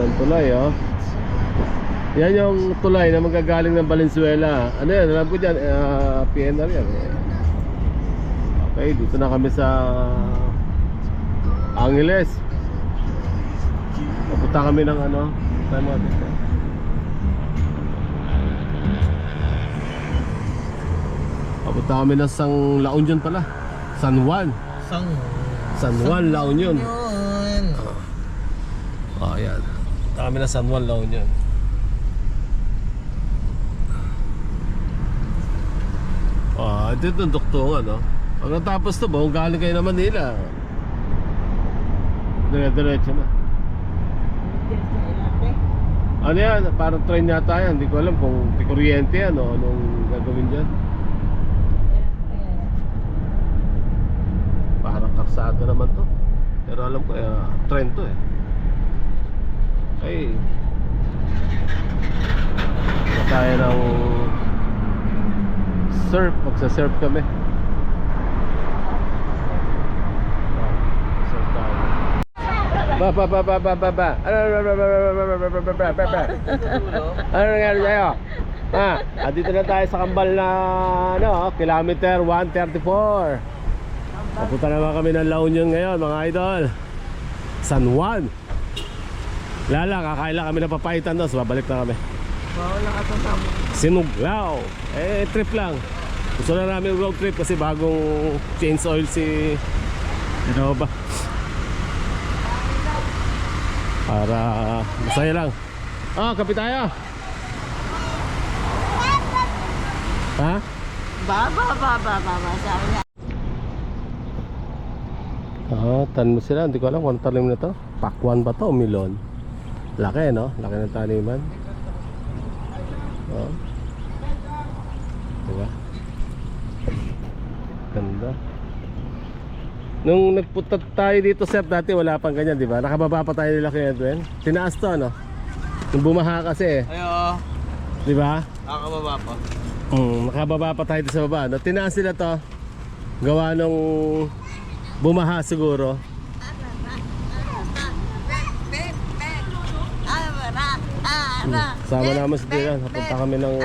Yan tulay, oh. Yan yung tulay na magagaling ng Valenzuela. Ano yan? Alam ko dyan, PNR yan. Okay, dito na kami sa Angeles. Papunta kami ng ano? Saan mga dito? Papunta kami ng La Union pala. San Juan, La Union. Ayan. Papunta kami ng San Juan, La Union. Dito yung duktungan, no? Pag natapos to, kung galing kayo na Manila, dire-diretso na. Ano yan? Parang train yata yan. Hindi ko alam kung kuryente yan o anong gagawin dyan. Parang karsada naman to. Pero alam ko, train to eh. Okay. Tayo ng surf. Magsa-surf kami. Surf tayo. Ano nangyari sa'yo? Dito na tayo sa kambal na kilometer 134. Papunta naman kami ng La Union ngayon, mga idol. San Juan. Lala, kakain lang kami ng papaitan doon. So babalik na kami. Sinuglaw. Trip lang. Gusto na namin road trip kasi bagong change oil si Innova. Para masaya lang. Kape tayo. Ha? Baba. Sabi niya. Tanim mo sila. Hindi ko alam kung tanim na to. Pakwan ba to o milon? Laki, no? Laki ng taniman. Diba? Ganda. Nung nagpunta tayo dito, sir, dati wala pang ganyan, di ba? Nakababa pa tayo nila kay Edwin. Tinaas to, no? Nung bumaha kasi eh. Ay, oo. Di ba? Nakababa pa. Nakababa pa tayo sa baba, no? Tinaas nila to. Gawa nung bumaha siguro. Sama naman si Dylan. Napunta kami ng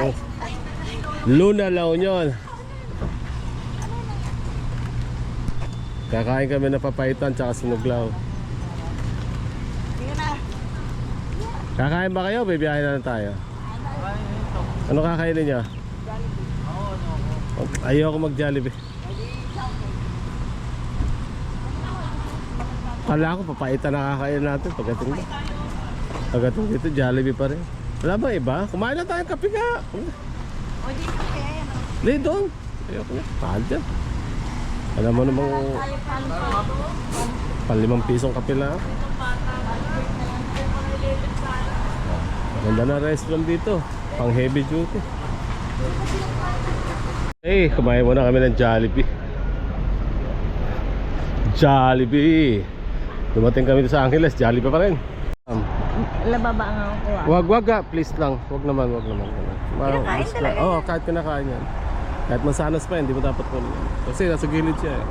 Luna, La Union. Kakain kami ng papaitan tsaka sinuglaw. Kakain ba kayo? Bibiyahin na lang tayo. Ano kakainin niyo? Ayoko mag-Jollibee. Kala ko papaitan na kakain natin pagdating na. Pagdating dito Jollibee pa rin. Wala ba iba? Kumain na tayo kape ka. Hindi doon. Ayoko na. Mahal dyan. Alam mo namang ₱5 kape lang. Maganda na restaurant dito. Pang heavy duty. Kumain muna kami ng Jollibee. Dumating kami sa Angeles, Jollibee pa rin. Lababa nga ako. Wag please lang. Wag naman. Kinakain talaga yan. Kahit kinakain yan. Kahit masanas pa yan, hindi mo dapat kunin. Kasi nasa gilid siya eh.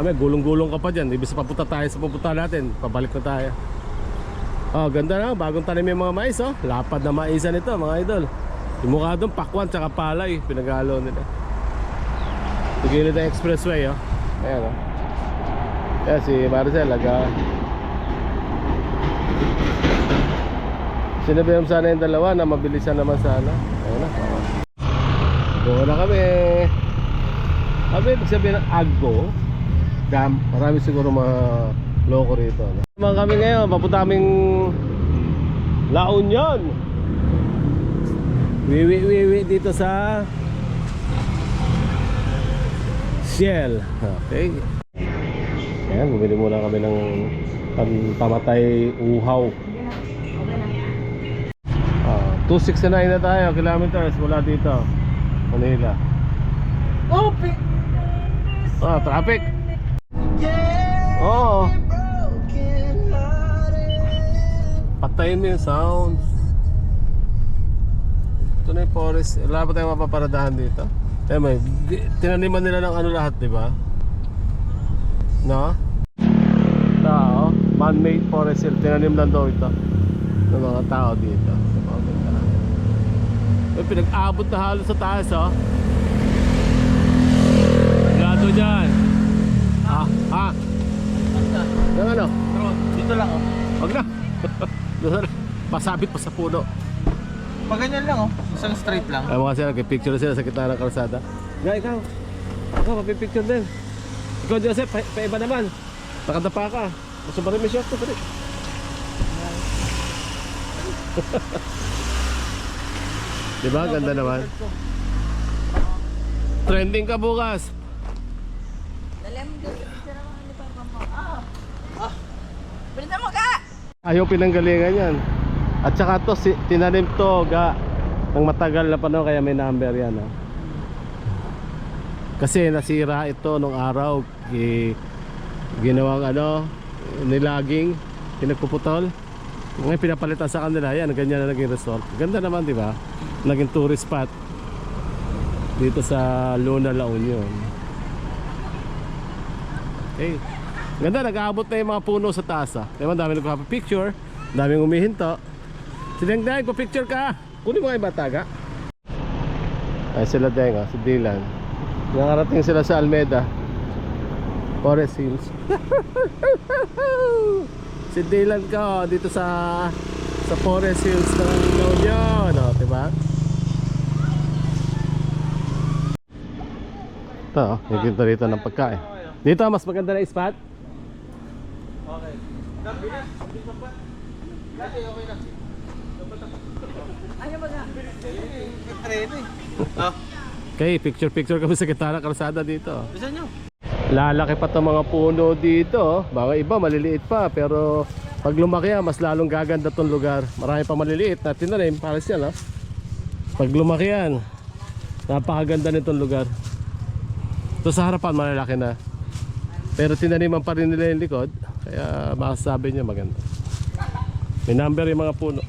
May gulong-gulong ka pa dyan. Ibig sa papunta tayo sa pupunta natin. Pabalik na tayo. Ganda na. Bagong tanim yung mga mais, oh. Lapad na maisan ito, mga idol. Yung mukha doon, pakwan tsaka palay. Pinagalo nila. Sa gilid ng expressway, oh. Ayan, oh. Ayan si Maricel, sinabihan sana yung dalawa na mabilisan naman sana. Ayun na. Buo na kami. Ibig sabihin ng Agbo Dam. Marami siguro mga loko rito. Naman kami ngayon. Papunta kaming La Union. Wiwi dito sa Shell. Okay. Ayan, bumili muna kami ng pamatay uhaw. 269 na tayo, kilometers mula dito, Manila. Traffic. Patayin mo yung sounds. Ito na yung forest. Wala pa tayong mapaparadahan dito. May tinaniman nila ng ano lahat, diba? No? Tao. Man-made forest hill. Tinanim lang daw ito ng mga tao dito. May pinag-abot na halos sa taas, oh. Gado dyan. Yung ano? Dito lang oh. Wag na. Pasabit pa sa puno. Pag ganyan lang oh. Isang straight lang. Ay mga sila, picture na sila sa gitna ng kalsada. Ikaw. Ikaw, mapipicture din. Ikaw, Joseph, pa-iba naman. Nakadapa ka. Gusto ba rin may short ko? Pwede. Diba? Ganda naman. Trending ka bukas. Dali mo dito. Picture naman ni Papa mo. Pwede mo ka! Ayaw pinanggalingan yan. At saka to, tinanim to ng matagal na panahon, kaya may number yan. Oh. Kasi nasira ito nung araw, ginawang nilaging, pinagpuputol. Ngayon pinapalitan sa kanila, yan, ganyan na naging resort. Ganda naman, di ba? Naging tourist spot dito sa Luna, La Union. Okay. Ganda, nag-aabot na yung mga puno sa taas. Diba, dami nagpapapicture, daming umihinto. Sinengdeng, pa-picture ka. Kunin mo nga yung bataga. Ay sila Deng, si Dylan. Nakarating sila sa Almeda Forest Hills. Si Dylan ka dito sa Forest Hills ng La Union, diba? Ito, nakikita rito ng pagkain. Dito, mas maganda na spot. Okay. Okay na. Ano ba nga? Okay, picture kami sa gitna ng kalsada dito. Bisa nyo? Lalaki pa itong mga puno dito. Mga iba maliliit pa, pero pag lumaki yan, mas lalong gaganda itong lugar. Marami pa maliliit na tinanim, pares yan. Pag lumaki yan, napakaganda nitong lugar. Ito sa harapan malalaki na, pero tinaniman pa rin nila yung likod, kaya masasabi niya maganda. May number yung mga puno.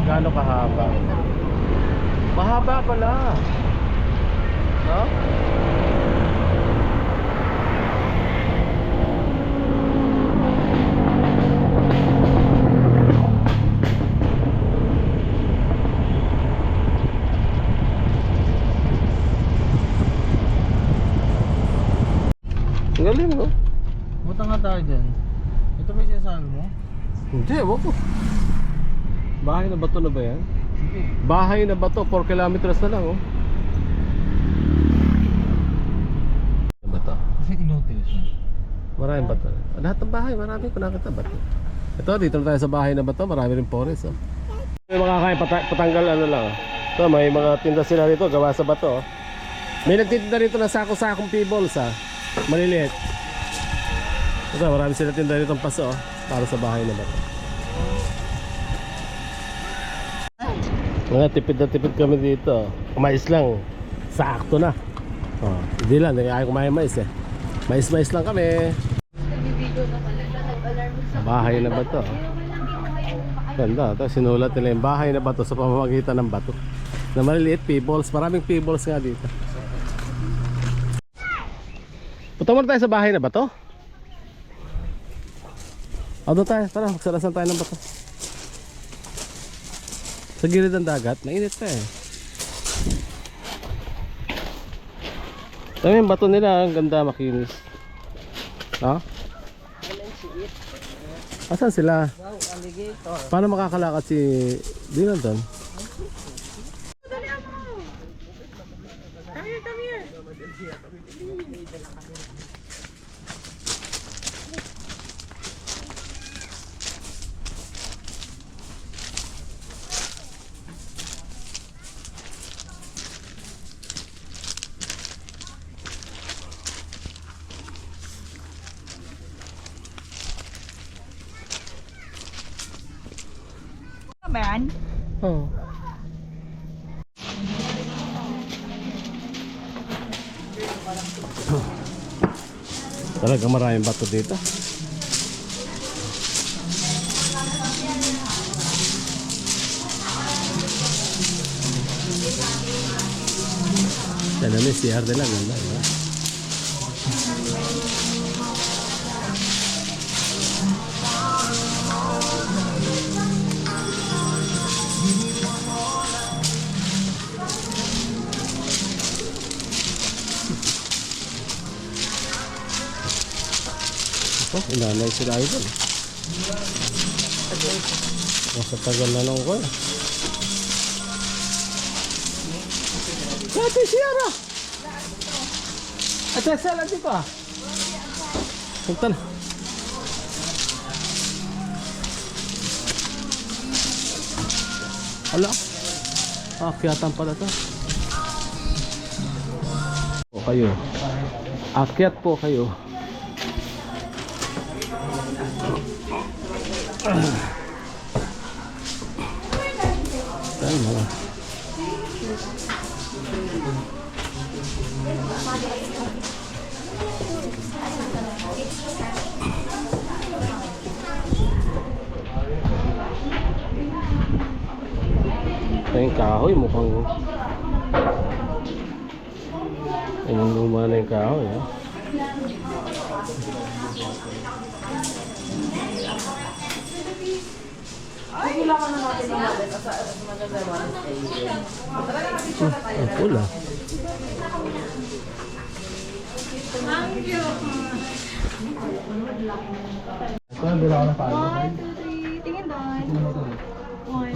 Gaano kahaba? Mahaba pala. No? Galing, no? Buta nga tayo dyan. Ito ba yung sinasabi mo? Hindi, ewan ko. Bahay na bato na ba yan? Hindi. Bahay na bato, 4 kilometers na lang, oh. Bato. Kasi inotilis na. Maraming bato. Lahat ng bahay, marami ko nakita bato. Ito, dito na tayo sa bahay na bato, marami rin forest, oh. May mga kain, patanggal lang, oh. Ito, may mga tinda sila rito, gawa sa bato, oh. May nagtitinda rito ng sako-sakong peebles, maliliit. Ito, marami sila tinda rito ng paso, oh, para sa bahay na bato. Mga tipid na tipid kami dito. Mais lang, sakto na. Oh, hindi lang, ayaw kumain mais eh. Mais lang kami. Bahay na bato. Ganda, ito sinulat nila yung bahay na bato sa pamamagitan ng bato. Na maliliit, peebles, maraming peebles nga dito. Punta muna tayo sa bahay na bato. O doon tayo, tara, magsalasan tayo ng bato. Sa gilid ng dagat, mainit pa eh. Dami yung bato nila, ang ganda, makinis. Ha? Asan sila? Wow, alligator. Paano makakalakad si Dylan doon? Come here. Ba yan? Oo. Talaga maraming bato dito. Ayan na yung CR nila, ganda, diba? Oh, inanay sila idol. Nasa tagal na nung ko eh. Ate Sierra! Ate Sierra dito ah! Punta na. Hala? Akyatan pala to. O kayo. Akyat po kayo. Ay, mga. Yung kahoy mukhang yung luma na yung kahoy ha? Ang pula. One, two, three. Tingin doon. One.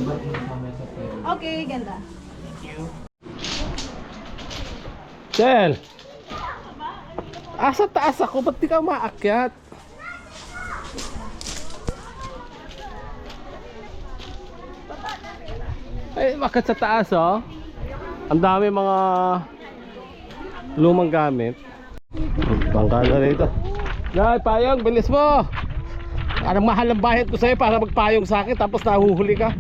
Okay, ganda. Sel! Asa taas ako, ba't di ka maakyat? Ay, bakit sa taas oh? Ang dami mga lumang gamit. Bangkala rito. Nay, payong, bilis mo! Anong mahal ang bayad ko sa'yo para magpayong sa akin tapos nahuhuli ka?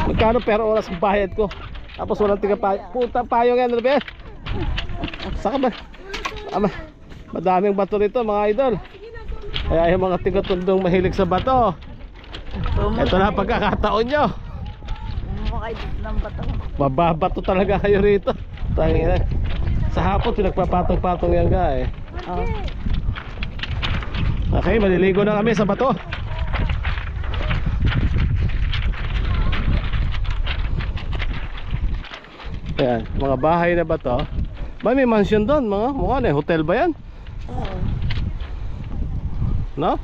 Magkano per oras ang bayad ko? Tapos walang tiga payong. Puta payong yan, Robert! Saka ba? Madaming bato rito mga idol. Kaya yung mga tigatundong mahilig sa bato, ito na pagkakataon nyo. Mababato talaga kayo rito. Tangina. Sa hapon pinagpapatong-patong yan ka eh. Okay, maliligo na kami sa bato. Ayan, mga bahay na bato. May mansion doon, mga mukha na hotel ba yan? Oo. No?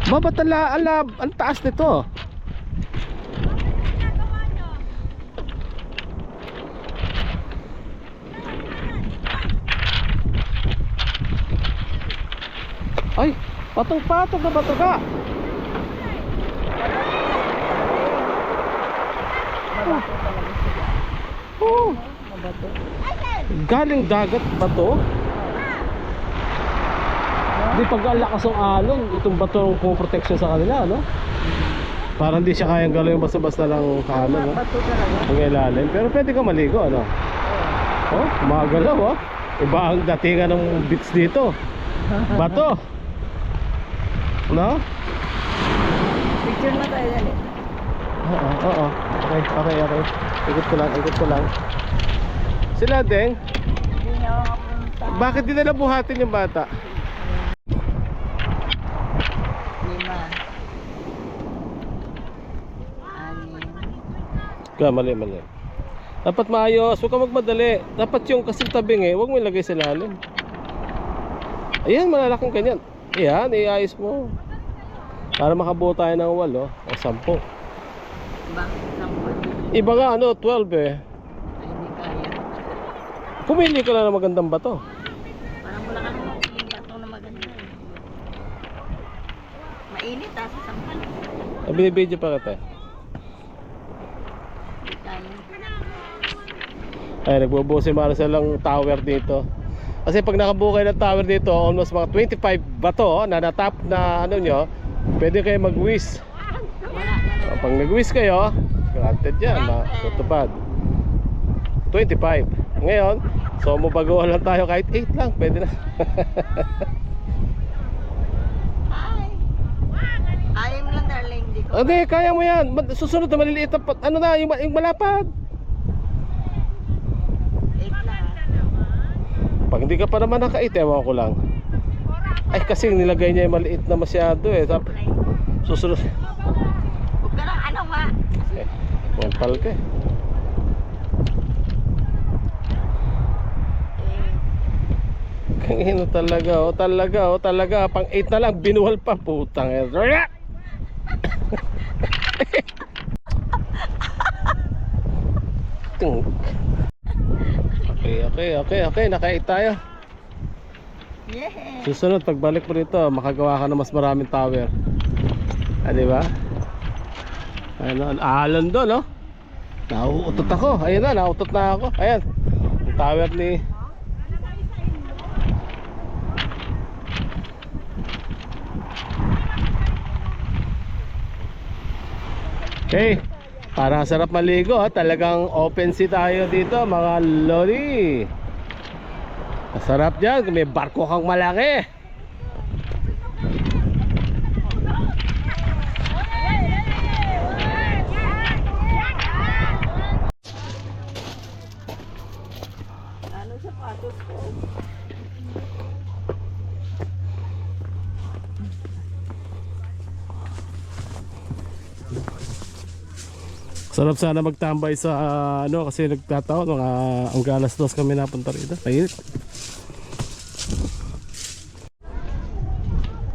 Babat ang taas nito. Ay, patong-patong na bato ka. Oh. Mabato. Galing dagat ba to? Di pag lakas ng alon, itong bato ang protection sa kanila, no? Parang hindi siya kayang galaw yung basta-basta lang kanan, no? Bato talaga. Ang ilalim. Pero pwede ka maligo, ano? Oh, magalaw, oh. Iba ang datingan ng beach dito. Bato. No? Picture na tayo yan eh. Oo. Okay. Ikot ko lang. Sila ding, Hindi niya makapunta. bakit di nila buhatin yung bata? 5. 6. Mali. Dapat maayos, huwag ka magmadali. Dapat yung kasing tabing huwag mo ilagay sa lalim. Ayan, malalaking ganyan. Ayan, iayos mo. Para makabuo tayo ng 8 o 10. Bakit 10? Iba nga 12 Ay, hindi kaya. Pumili ka na ng magandang bato. Parang wala ka naman yung bato na maganda. Mainit sa sampal. Binibidyo pa kita. Hindi kaya. Ay, nagbubuo si Marcel ng tower dito. Kasi pag nakabuo kayo ng tower dito, almost mga 25 bato na natap na ano nyo, pwede kayo mag-whiz. Pag nag-whiz kayo, granted yan, tutupad 25. Ngayon, so mabaguhan lang tayo kahit 8 lang, pwede na. Hi! Ayaw lang darling, di ko Hindi, kaya mo yan. Susunod na maliliit na ano na, yung malapad. Wait lang. Pag hindi ka pa naman naka-8, ewan ko lang. Ay, kasi nilagay niya yung maliit na masyado eh. Susunod. Huwag ka lang ano nga. Eh, kumpal ka eh. Kangino talaga. Pang 8 na lang, binuhal pa. Putang eh. Okay, naka-8 tayo. Yeah. Susunod, pagbalik mo rito, makagawa ka ng mas maraming tower. Ah, di ba? Ayun, alon doon, no? Nauutot ako. Ayun na, nauutot na ako. Ayan, yung tower ni... Okay, parang sarap maligo ha. Talagang open sea tayo dito mga lodi. Masarap dyan, may barko kang malaki. Ano sapatos ko? Sarap sana magtambay sa ano kasi nagtataon mga ang alas 2 kami napunta rito. Mainit.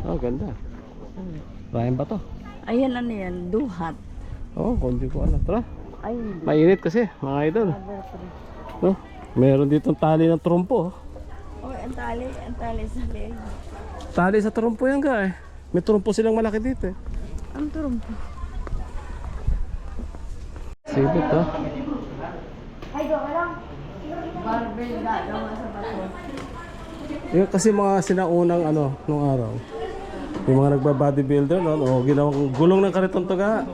Oh, ganda. Ryan ba to? Ayan ano yan, duhat. Oh, hindi ko alam. Tara. Ay, hindi. Mainit kasi, mga idol. No? Meron dito tali ng trompo. Oh, ang tali sa leg. Tali sa trompo yan ka eh. May trompo silang malaki dito eh. Ang turong po. Sibit ha. Barbell gagawa sa bato. Yung kasi mga sinaunang ano nung araw. Yung mga nagba-bodybuilder noon, oh, ginawang gulong ng kariton to ga.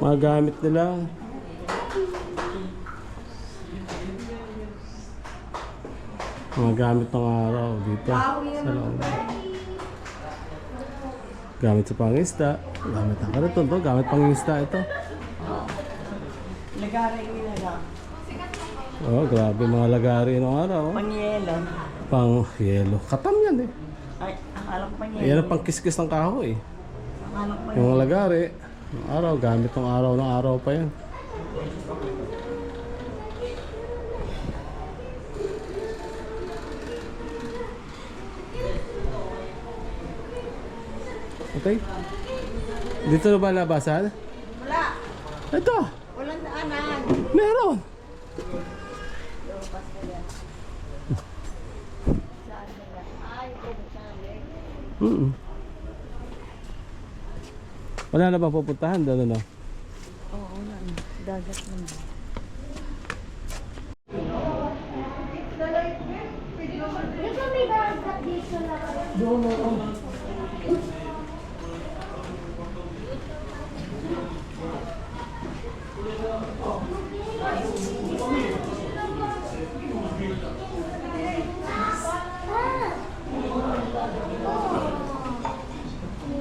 Mga gamit nila. Mga gamit ng araw dito sa loob. Gamit sa pangingisda. Gamit ang kariton to, gamit pangingisda ito. Lagari nila lang. Oh, grabe mga lagari ng araw. Panyelo. Pang yelo. Katam yan eh. Ay, akala ko panyelo. Yan ang pangkiskis ng kahoy. Akala ko Yung lagari, ng araw, gamit ng araw pa yan. Okay? Dito na ba labasan? wala. Ito! Walang daanan. Meron! Wala na ba pupuntahan doon ano? Oo, wala na. Dagat naman.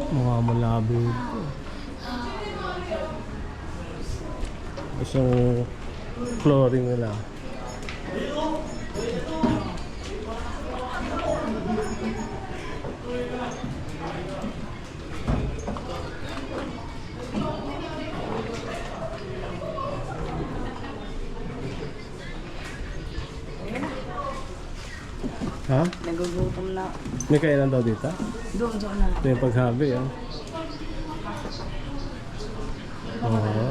Mga malabo ito. Isang flooring nila. Ha? Nagugutom na. May kainan daw dito? Doon na. Ito yung paghabi ah. Oo.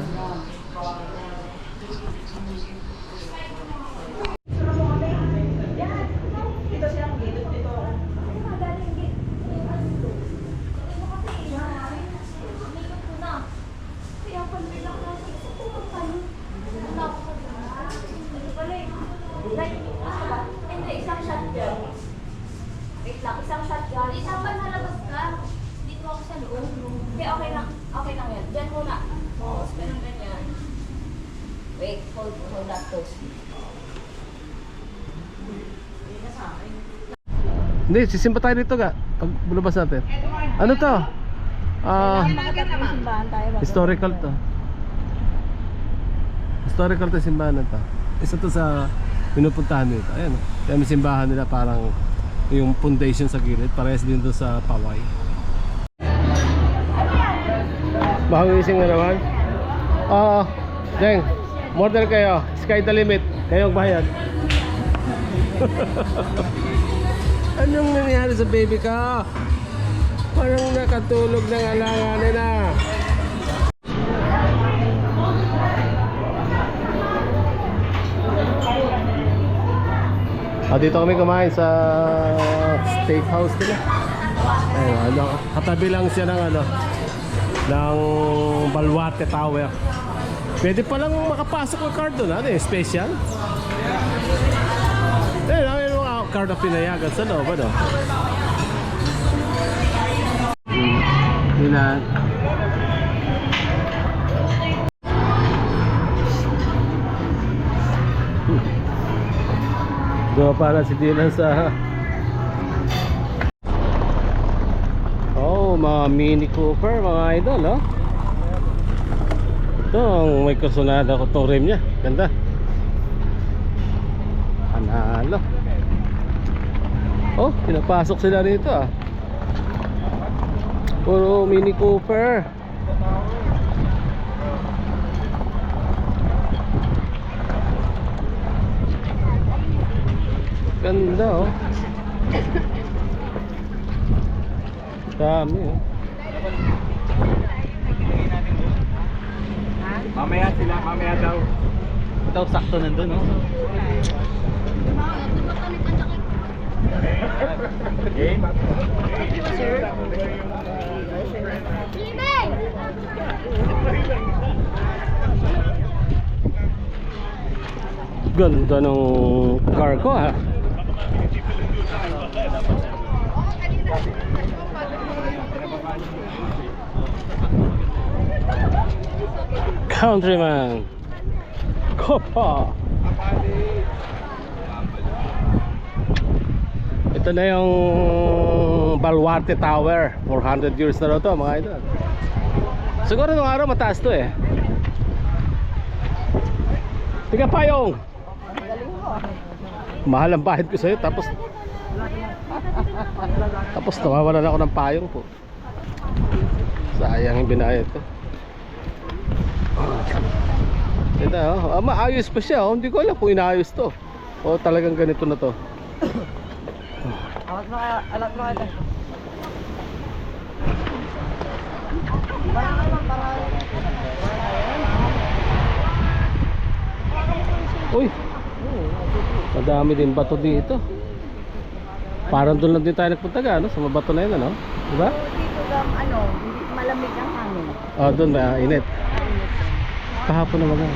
Hindi, isang shotgun. Wait lang, isang shotgun. Isang pa nalabas ka. Dito ako sa loob. Hindi, okay lang. Okay lang yan. Diyan muna. Oo, ganun ganyan. Wait, hold that close. Hindi, sisimba tayo dito ga. Pag bulabas natin. Ano to? Makatatlong simbahan tayo ba? Historical to. Historical to simbahan na to. Isa to sa pinupuntahan nito. Ayan. Kaya may simbahan nila parang yung foundation sa gilid. Parehas din to sa Paway. Mahangising na naman. Oo. Deng, order kayo. Sky the limit. Kayo ang bayad. Anong nangyari sa baby ka? Parang nakatulog ng alanganin na. Dito kami kumain sa steakhouse nila. Ayun, katabi lang siya ng ng Baluarte Tower. Pwede palang makapasok ng card doon, special. Ayun, yung card na pinayagan sa loob, Dilan. Gawa para si Dilan sa mga Mini Cooper, mga idol, Ito ang may kasunada ko itong rim niya. Ganda. Panalo. Pinapasok sila rito, Puro Mini Cooper. Ganda, Dami, Mamaya daw. Ito, sakto nandun, Ganda ng car ko, Countryman Copa. Ito na yung Baluarte Tower. 400 years na raw to, mga idol. Siguro nung araw mataas to, Tiga payong. Mahal ang bahid ko sa'yo. Tapos nawawalan ako ng payong po. Sayang yung binayad ko. Ito, maayos pa siya, Hindi ko alam kung inaayos to o talagang ganito na to. Alat mo ito. Uy, madami din bato dito. Parang doon lang din tayo nagpunta sa mga bato na yun, diba? Dito lang, hindi malamig ang hangin. Doon na, init. Kahapon naman yan.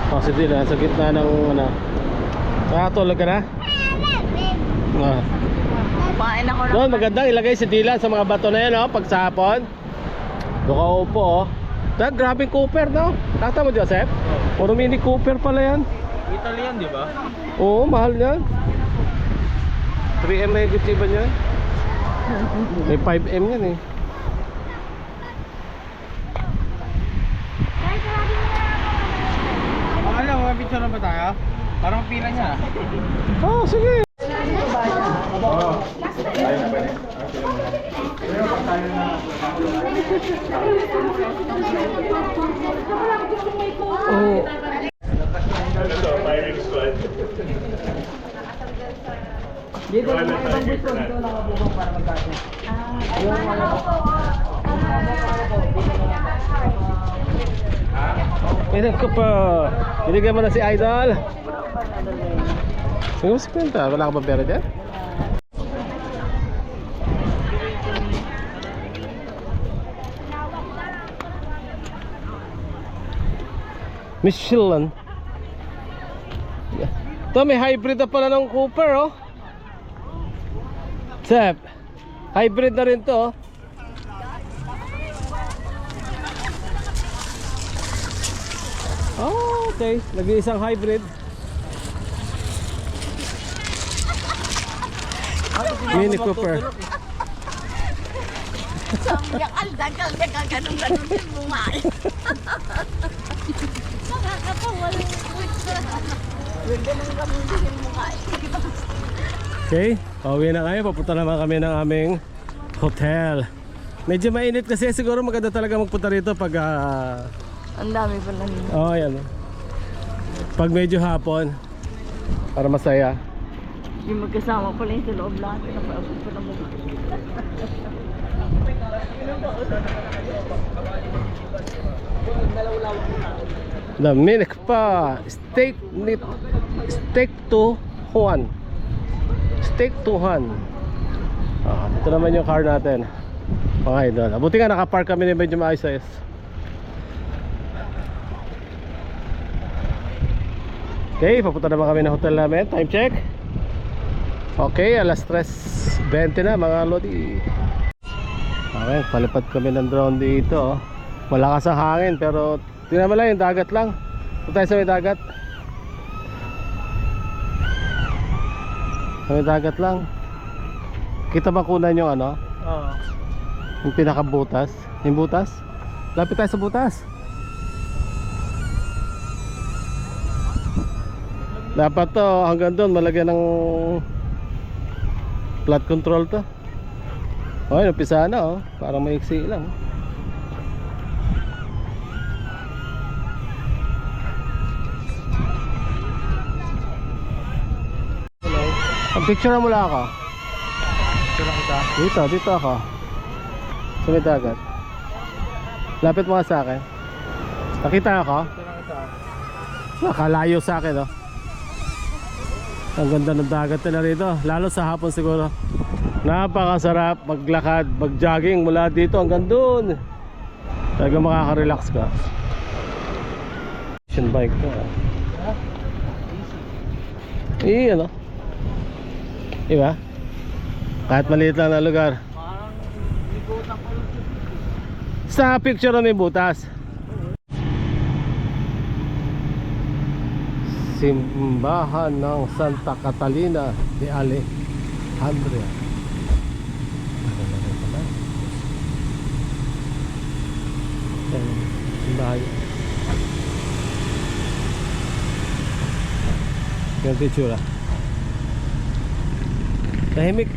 Kasi din sa gitna ng tulog ka na? Kumain ako ng... Doon, magandang ilagay si Dylan sa mga bato na yan, pag sa hapon. Doon ka upo, grabing Cooper, Nakita mo, Joseph? Puro Mini Cooper pala yan. Italian, di ba? Oo, mahal yan. 3M na yung ba niya? May 5M yan, Picture na ba tayo? Parang pila niya. Sige. Dito may ibang gusto dito nakabubong para magkasya. Pinag ko pa. Binigyan mo na si Idol. Sige, mas kwenta. Wala ka ba pera dyan? Michelin. Ito may hybrid na pala ng Cooper, Sep, hybrid na rin to, Oh, okay. Nag-iisang hybrid. Mini Cooper. Samyak aldagal na gaganong-ganon din bumae. Nakakatawa lang yung kwento. Gaganong-ganon din yung bumae. Okay, pauwi na kayo. Papunta naman kami ng aming hotel. Medyo mainit kasi siguro maganda talaga magpunta rito pag Ang dami pala nila. oh, yan. Pag medyo hapon para masaya. Yung magkasama pala yung sa loob lahat. Napaabot pa ng mukha. The Mini pa steak to Juan. Steak to Juan. Ito naman yung car natin. Mga idol. Buti nga nakapark kami na medyo maayos-ayos. Okay, papunta naman kami ng hotel namin. Time check. Okay, alas 3:20 na mga lodi. Okay, palipad kami ng drone dito. Malakas ang hangin pero tingnan mo lang yung dagat lang. Punta tayo sa may dagat. Sa may dagat lang. Kita ba kunan yung ano? Oo. Yung pinakabutas. Yung butas? Lapit tayo sa butas. Dapat to hanggang doon malagyan ng flat control to. Oh, napisa na oh. Parang maiksi lang. Ang picture mo lang ako. Ito lang kita. Dito ako. Sa may dagat. Lapit mo nga sa akin. Nakita ako? Ito lang kita. Nakalayo sa akin oh. Ang ganda ng dagat na rito. Lalo sa hapon siguro. Napakasarap maglakad, mag-jogging mula dito hanggang doon. Talaga makaka-relax ka. Action bike to ah. Ano? Diba? Kahit maliit lang na lugar. Parang libutan ko lang. Sa picture na may butas. Simbahan ng Santa Catalina de Alejandria. Simbahan. Ganito yung tsura. Tahimik.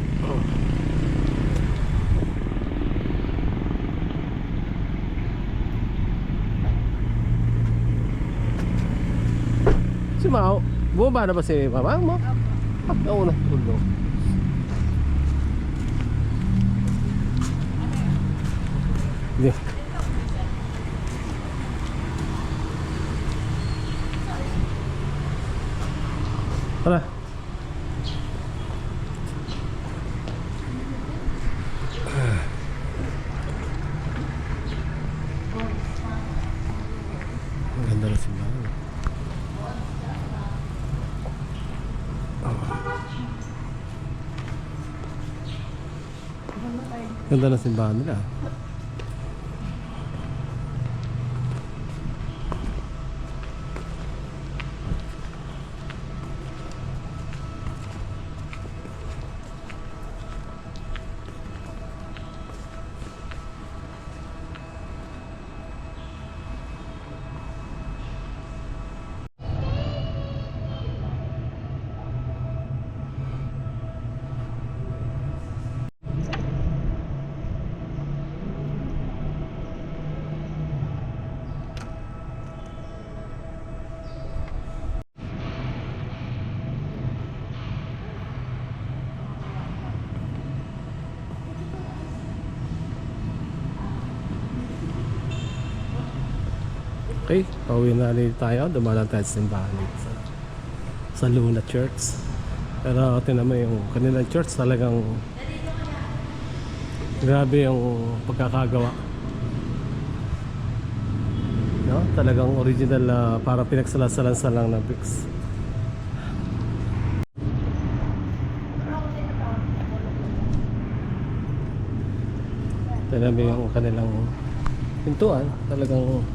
Si Mao, bumaba na ba si Mama mo? Nauna, tulog. Hindi. Tara. Ang ganda na simbahan. Ganda na simbahan nila. Okay, pauwi na ulit tayo. Dumalang tayo sa simbahan dito sa Luna Church. Pero tingnan mo yung kanilang church, talagang grabe yung pagkakagawa. No? Talagang original, para pinagsalasalan lang ng bricks. Tingnan mo yung kanilang pintuan, talagang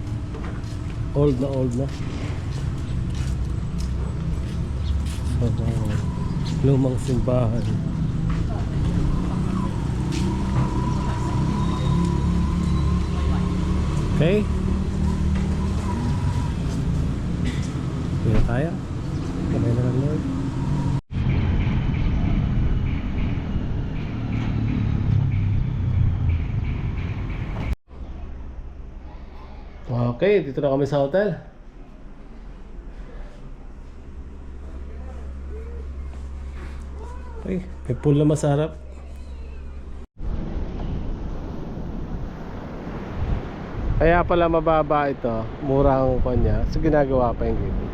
Old na. Lumang simbahan. Okay. Kaya tayo. Kamay na lang, Lord. Okay, dito na kami sa hotel. Okay, may pool naman sa harap. Kaya pala mababa ito, mura ang kanya. So ginagawa pa yung gate.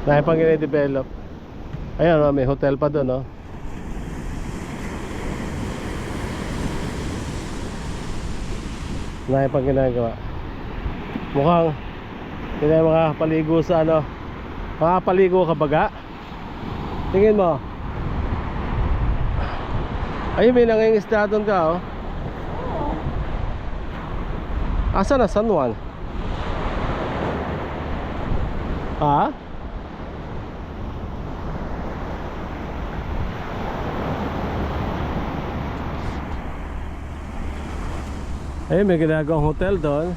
Dahil pang gine-develop. Ayan, may hotel pa doon, no? Dahil pang ginagawa. Mukhang hindi na makapaligo sa ano. Makapaligo ka baga? Tingin mo. Ayun, may nangingisda doon ka, oh. Asa na San Juan? Ha? Ayun, may ginagawang hotel doon.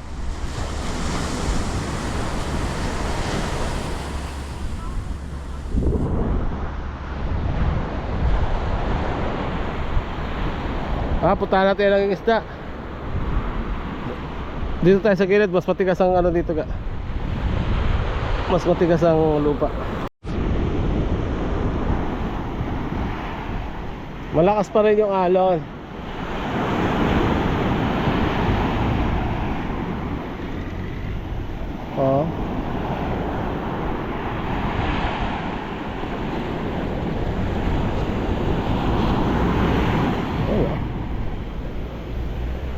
Puntahan natin lang yung isda. Dito tayo sa gilid, mas matigas ang ano dito ka. Mas matigas ang lupa. Malakas pa rin yung alon. Oh.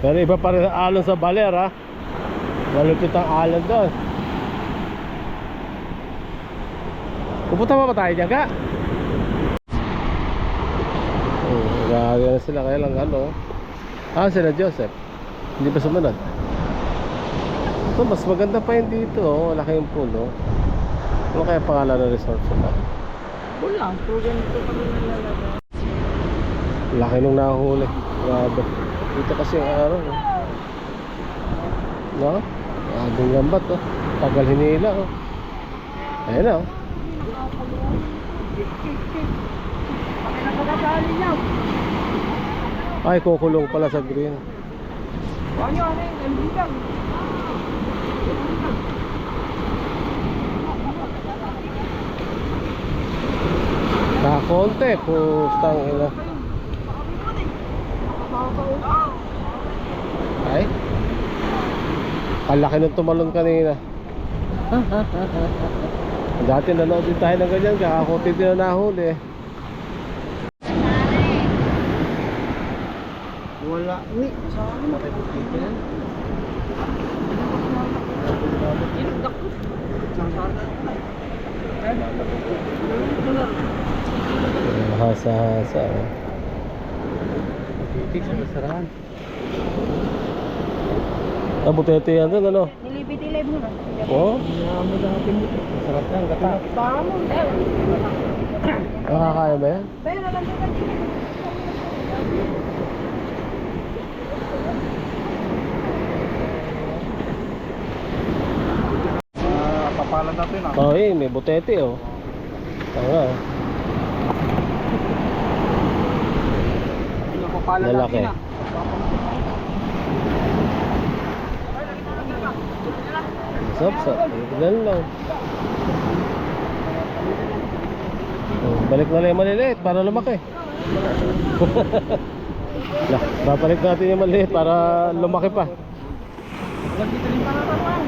Pero iba pa rin ang alon sa Baler, ha. Malupit ang alon doon. Pupunta pa tayo dyan, ka? Gagawin na sila, kaya lang ano. Sila Joseph. Hindi ba sumunod? Ito, mas maganda pa yun dito, oh. Malaki yung pool, oh. Ano kaya pangalan ng resort sila? Kulang, pero ganito kami nalalagay. Laki nung nahuli. Grabe. Dito kasi yung araw, oh. No? Agong lambat, oh. Tagal hinila, oh. Ayan na, oh. Ay, kukulong pala sa green. Nakakonte, pustang ina. Ay, kalaki nung tumalon kanina. Dati nanood din tayo ng ganyan, kakakunti din na nahuli. Wala. Uy, saan mo? Nakipagkita yan. Hasa-hasa. Titik sa nasarahan. Butete yan doon, ano? Nilibid-ilib mo na. Oo? Niyamo dati mo. Masarap yan, gata. Tama. Nakakaya ba yan? Pero lang ka dito. Papalan natin ah. Oo, may butete, oh. Tanga, oh. Papalan Lalaki. natin ah. Sop. Ganun lang. Balik na lang yung maliliit para lumaki. Babalik natin yung maliliit para lumaki pa. Dito rin para naman.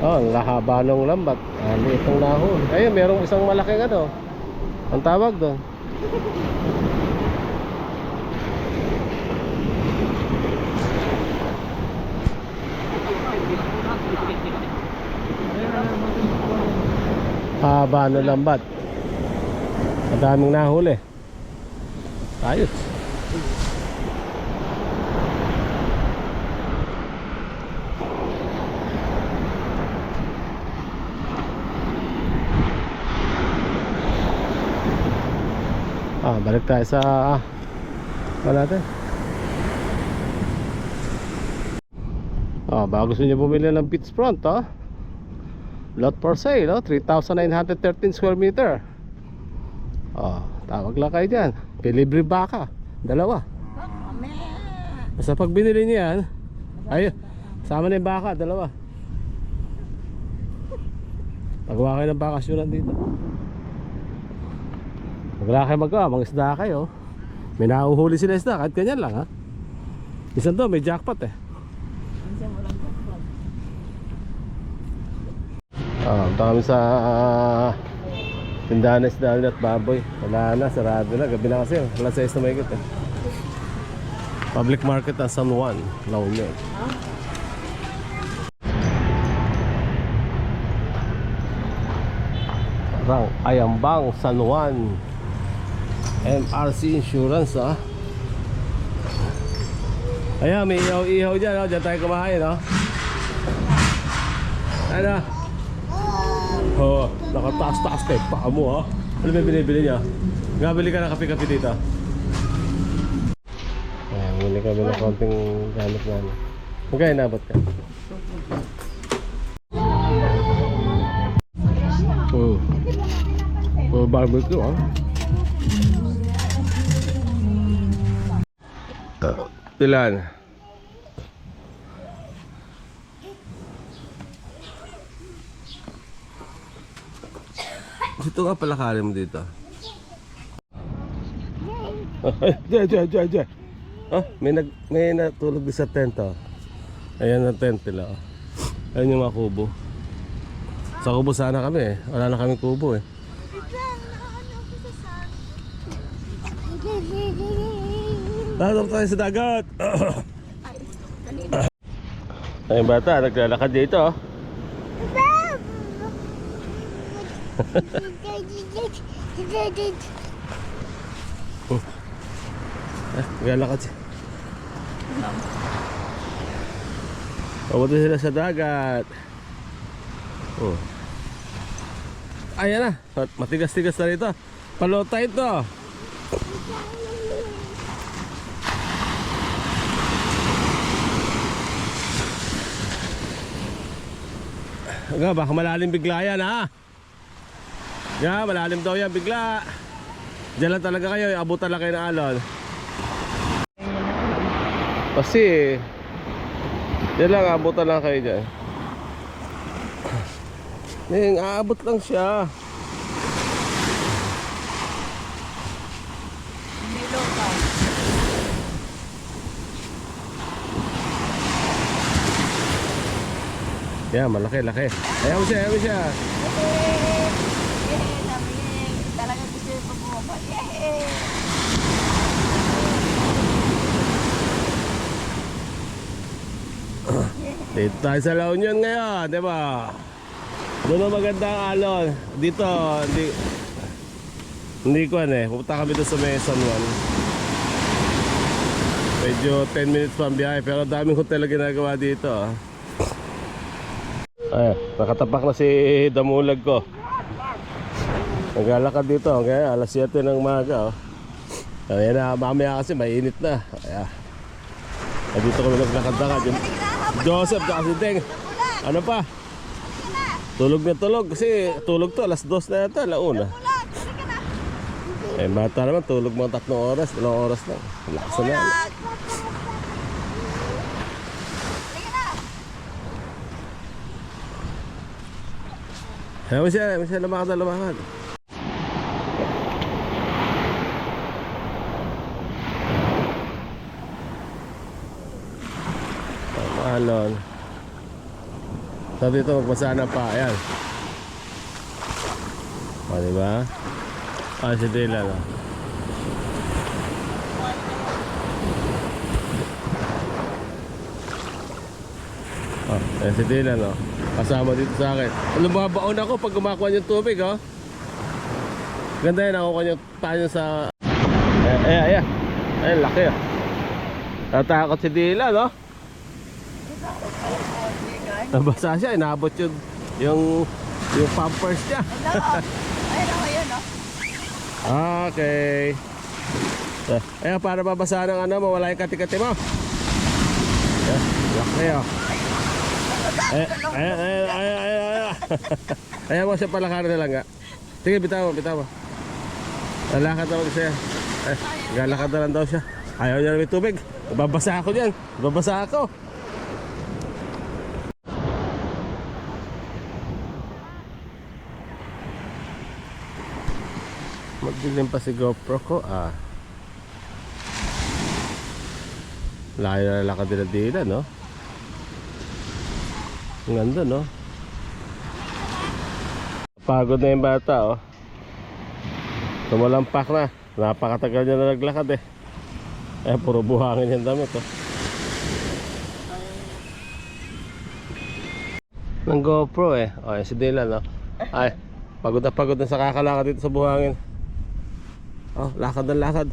Oh, ang lahaba ng lambat. Liit ng nahon. Ayun, merong isang malaking ano. Ang tawag doon. Haba ng lambat. Madaming nahuli. Ayos. Balik tayo sa ano natin. Baka gusto niyo bumili ng beachfront, lot for sale, 3,913 square meter. Tawag lang kayo dyan. Libre baka, dalawa. Basta pag binili niyo yan, ay, sama na yung baka, dalawa. Pagawa kayo ng bakasyonan dito. Pag wala kayo magawa, mga isda kayo. May nahuhuli sila isda, kahit ganyan lang, ha. Minsan to, may jackpot eh. Punta kami sa tindahan na isda at baboy. Wala na, sarado na, gabi na kasi. Wala sa na may ikot eh. Public market na San Juan, La Union. Parang Ayambang, San Juan, MRC Insurance, Ayan, may ihaw-ihaw dyan, dyan tayo kumahain, Ano? Nakataas-taas kayo pa mo, Ano ba binibili niya? Gabili ka ng kape-kape dito. Ayan, muli kami ng konting gamit namin. Magkaya nabot ka? Barbecue, Ilan? Dito nga pala kari mo dito. Diyan. May natulog sa tent, Ayan ang tent nila, Ayan yung mga kubo. Sa kubo sana kami, Wala na kaming kubo, Tatap tayo sa dagat. Ay, bata, naglalakad dito, naglalakad siya. Papunta sila sa dagat. Ayan na, matigas-tigas na rito. Palotay ito. Baka malalim bigla yan, malalim daw yan bigla. Diyan lang talaga kayo, abutan lang kayo ng alon. Kasi diyan lang, abutan lang kayo dyan. Aabot lang siya. Yan, malaki-laki. Ayaw mo siya. Talaga gusto yung pag-bumaba. Dito tayo sa La Union ngayon, di ba? Doon ang magandang alon. Dito, hindi ko pupunta kami doon sa may San Juan. Medyo 10 minutes pa ang biyahe, pero daming hotel na ginagawa dito, Ayan, nakatapak na si Damulag ko. Naglalakad dito, kaya alas 7 ng umaga, Ayan na, mamaya kasi mainit na. Ayan. Dito kami naglakad-lakad. Joseph, kasi Deng. Ano pa? Tulog na tulog, kasi tulog to, alas 2 na yata, alauna. Bata naman, tulog mga 3 oras, 2 oras lang. Lakas na yan. Ayaw siya lumakad. Alon. So dito magbasa na pa, ayan. Diba? Si Dylan, si Dylan, kasama dito sa akin. Lumabaon ako pag kumakuha yung tubig, Ganda yan, nakukuha yung tayo sa Ayan. Ayan, laki ah. Natakot si Dila, no? Nabasa siya, inabot yung pampers niya. Ayun ako yun, no? Okay. Ayan, para mabasa ng ano, mawala yung kati-kati mo. Ayan, laki oh. Ayan. Ayan mo siya palakarin na lang nga. Sige, bitaw mo. Lalakad naman siya. Galakad na lang daw siya. Ayaw niya na may tubig. Babasa ako diyan. Babasa ako. Magdilim pa si GoPro ko layo na lakad dila, no? Ang ganda, no? Pagod na yung bata, oh. Tumalampak na. Napakatagal niya na naglakad eh. Puro buhangin yung damit, oh. Ng GoPro eh. O, si Dylan, no? Ay, pagod na sa kakalakad dito sa buhangin. Oh, lakad na lakad.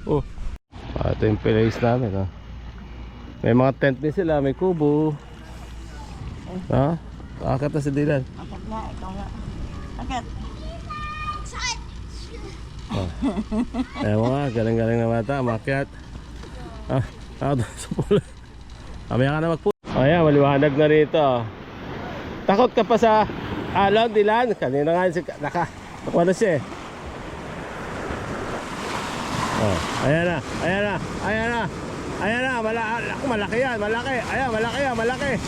Oh. Ito yung place namin, oh. May mga tent din sila, may kubo. Ha? Akit na si Dylan. Akit nga, ikaw nga. Akit. Oh. Ayan mo nga, galing na bata, makyat. Ako doon sa pula. Kamaya ka na magpula. Ayan, maliwanag na rito. Takot ka pa sa alon, Dylan? Kanina nga nakuha na siya eh. Oh, ayan na, malaki yan, malaki. Ayan, malaki.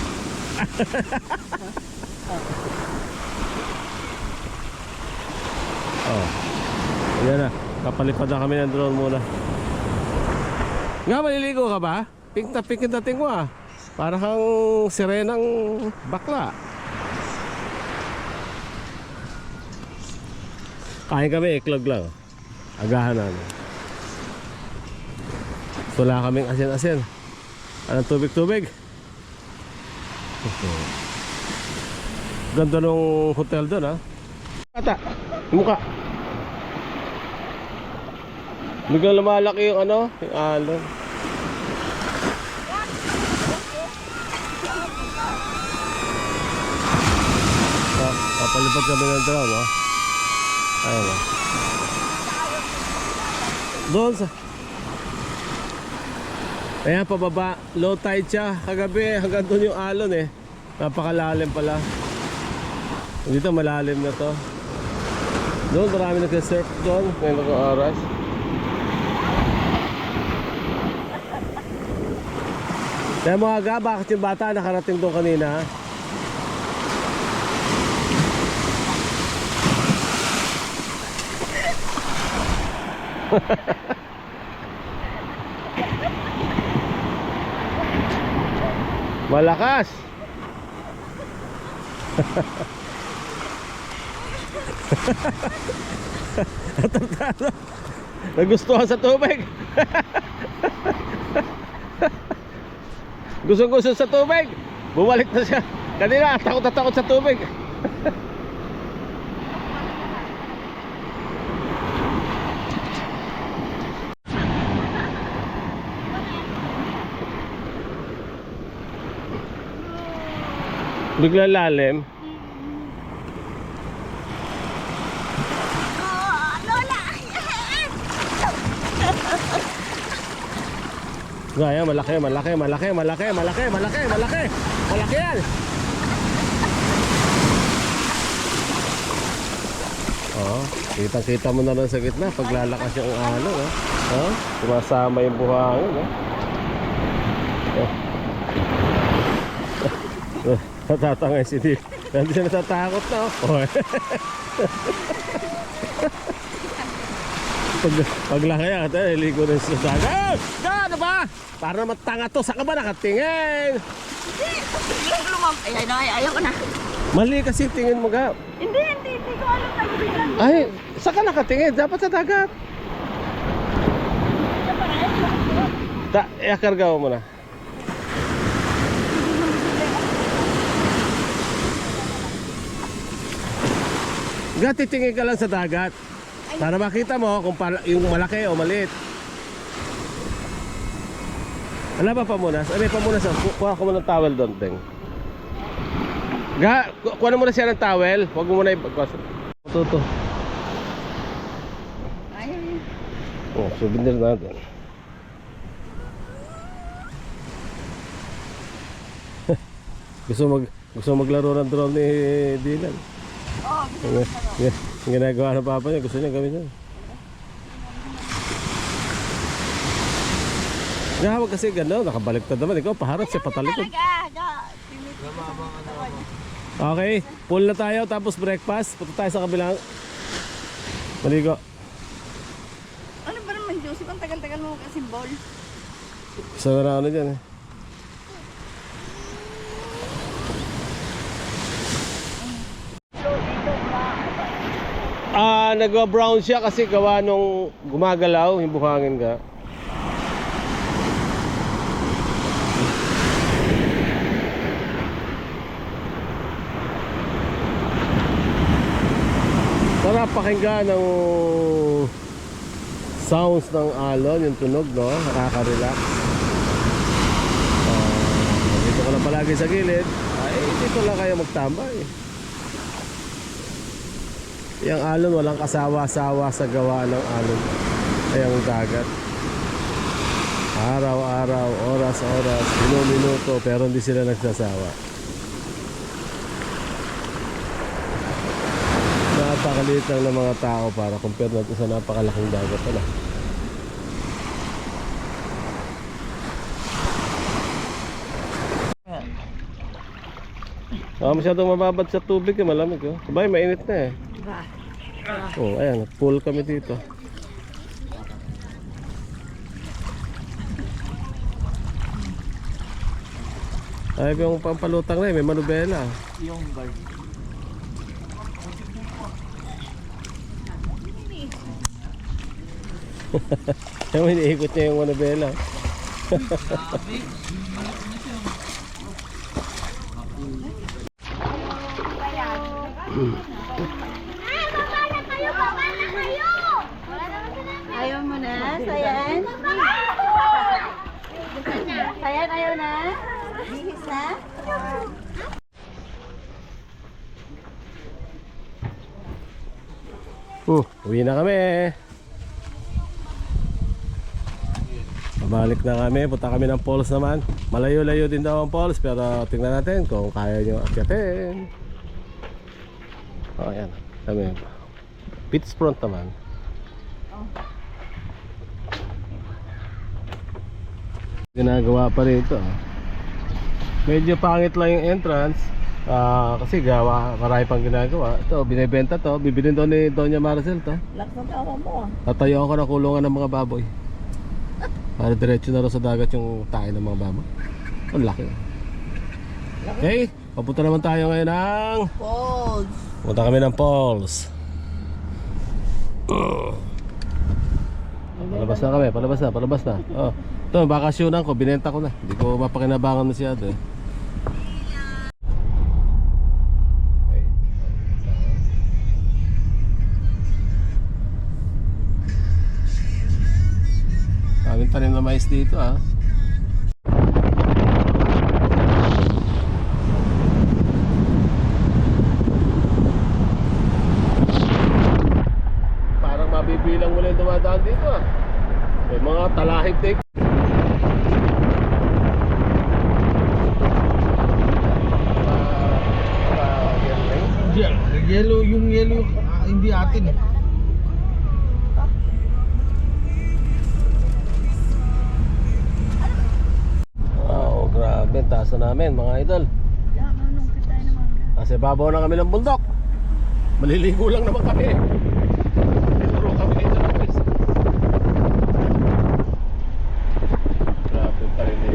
Oh. Ayan na, kapalipad na kami ng drone muna. Nga, maliligo ka ba? Pink na dating mo ah. Para kang sirenang bakla. Kain kami, iklog lang. Agahan namin. Wala kaming asin-asin. Anong tubig-tubig? Ganda nung hotel doon, ha? Ata, mukha. Biglang lumalaki yung ano, yung alon. Papalipad kami ng drone, ha? Ayun, ha? Doon sa... Ayan, pababa, low tide siya. Kagabi, hanggang doon yung alon eh. Napakalalim pala. Dito malalim na to. Doon, marami nagka-surf doon. Ngayon mga oras. Kaya mga aga, bakit yung bata nakarating doon kanina? Malakas. Nagustuhan sa tubig. Gusto sa tubig. Bumalik na siya. Kanina takot sa tubig. Bigla lalim. Lola! Gaya, malaki. Malaki yan. Oh, kita mo na lang sa gitna pag lalakas yung alon, oh. Oh, sumasama yung buhangin, oh. Natatangay si Dick. Hindi siya natatakot na, oh. Paglaki yan, ligo na siya sa dagat. Ano ba? Para naman tanga to. Saan ka ba nakatingin? Hindi. Ayaw ko na. Mali kasi tingin mo ga. Hindi ko alam na biglang. Ay, saan ka nakatingin? Dapat sa dagat. Iakargaw mo na. Titingin ka lang sa dagat. Para makita mo kung yung malaki o maliit. Wala ba pamunas? Ay, may pamunas. Kuha ko mo ng towel doon, Teng. Kuha na muna siya ng towel. Huwag mo muna ipagpasok. Tuto. Ayaw yun. Oh, souvenir natin. gusto maglaro ng drone ni Dylan. Oo, Yung ginagawa ng papa niya, gusto niya gawin yan. Wag kasi gano'n, nakabaliktad naman. Ikaw paharap siya patalikod. Okay, pool na tayo tapos breakfast. Punta tayo sa kabilang maligo. Ano ba naman, Joseph? Ang tagal-tagal mo mag-asimbol. Gusto na ano dyan eh. Nagwa-brown siya kasi gawa nung gumagalaw, yung buhangin ka. Sarap pakinggan ng sounds ng alon, yung tunog, no? Nakaka-relax. Dito ko lang palagi sa gilid. Ay, dito lang kayo magtambay. Yung alon, walang kasawa-sawa sa gawa ng alon. Ay, ang dagat. Araw-araw, oras-oras, minuto, pero hindi sila nagsasawa. Napakaliit lang ng mga tao para compare natin sa napakalaking dagat pala. Masyadong mababad sa tubig eh, malamig oh. Sabay, mainit na eh. Oh, ayan, pool kami dito. Ay, yung pampalutang na eh, may manubela. Yung guard. Yung iniikot niya yung manubela. Ayaw mo na, Sayan? Sayan, ayaw na? Bihis na? Uwi na kami. Babalik na kami, punta kami ng falls naman. Malayo-layo din daw ang falls, pero tingnan natin kung kaya nyo akyatin. Oh, ayan. Kami. Beach front naman. Ginagawa pa rin ito. Medyo pangit lang yung entrance. Kasi gawa, marami pang ginagawa. Ito, binibenta to. Bibilin doon ni Doña Maricel to. Lak na tawa mo. Tatayo ako na kulungan ng mga baboy. Para diretso na rin sa dagat yung tayo ng mga baboy. Ang laki. Okay, papunta naman tayo ngayon ng Falls. punta kami ng falls. Palabas na. Oh. Ito, bakasyonan ko, binenta ko na. Hindi ko mapakinabangan masyado eh. Kaming tanim na mais dito ah. Parang mabibilang mo lang dumadaan dito ah. May mga talahib take. Yellow, yung yellow, hindi atin eh. Oh, grabe, taas na namin mga idol. Kasi babaw na kami ng bundok. Maliligo lang naman kami. Ituro kami dito ng pwes. Grabe pa rin eh.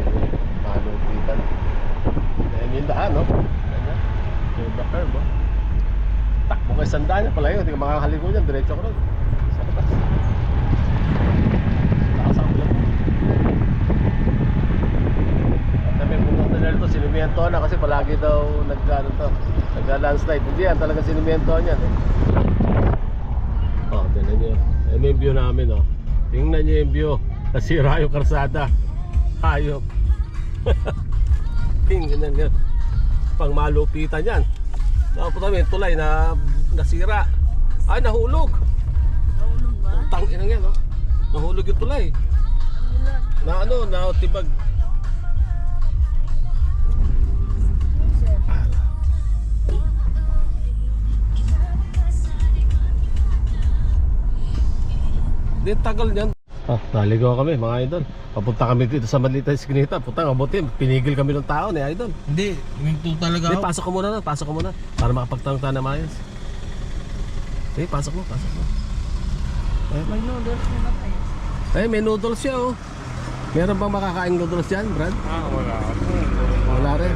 Malupitan. Ayan yung daan, no? Ayan. Yung the curve, oh. Takbo kayo sandaan niya pala yun. Hindi ka makakaligo dyan. Diretso ko rin. Sa labas. Takas ang vlog. At may bundok na nalito sinimiento na kasi palagi daw nagla-landslide. Hindi yan, talaga sinimiento niyan eh. Oh, tingnan nyo. Ayan yung view namin oh. Tingnan nyo yung view. Nasira yung karsada. Hayop. Tingnan nyo. Pang malupitan yan. Tapos kami, tulay na nasira. Ay, nahulog. Nahulog ba? Tangin yan oh. Nahulog yung tulay. Na ano, na tibag. Di tagal niyan. Naligaw kami mga idol. Papunta kami dito sa Malita Eskinita. Punta mabuti, pinigil kami ng tao ni idol. Hindi, minto talaga Di, ako. pasok ko muna. Para makapagtanong tayo na maayos. Di, pasok mo. May noodles na ba tayo? May noodles siya oh. Meron bang makakaing noodles dyan, Brad? Wala. Wala rin.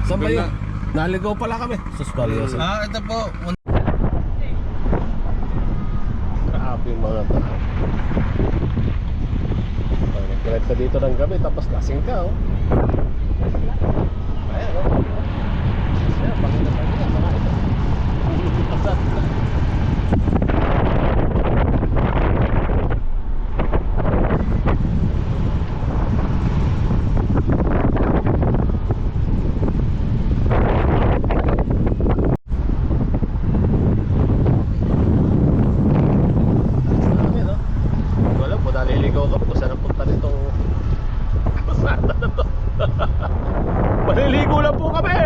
Saan ba Wala. yun? Naligaw pala kami. Sus, seryoso. Ito po. Grabe yung mga tao. Nag-drive ka dito ng gabi tapos lasing ka oh. Ayan oh. Ayan, Panginoon yan, mga ito. Pasat na. Naliligaw kami kung saan ang punta nitong kasada na to. Maliligo lang po kami.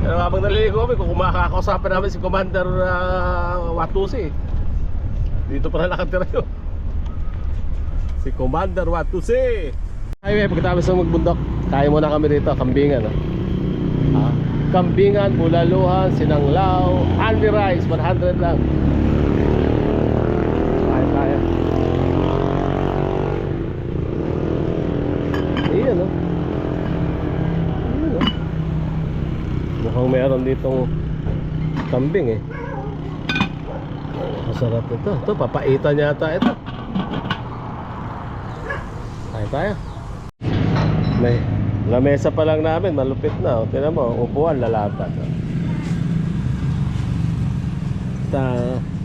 Pero habang naliligo kami, kung makakausapan namin si Commander Watusi. Dito pala nakatira yun. Si Commander Watusi. Highway, pagkatapos ng magbundok, kaya muna kami rito, Kambingan Kambingan, Bulaluhan, Sinanglao, Andy Rice, 100 lang. Kaya. Ayan o. Mukhang meron ditong kambing eh. Masarap ito. Ito, papaitan yata ito. Kaya tayo. May lamesa pa lang namin, malupit na. Tingnan mo, upuan, lalapat.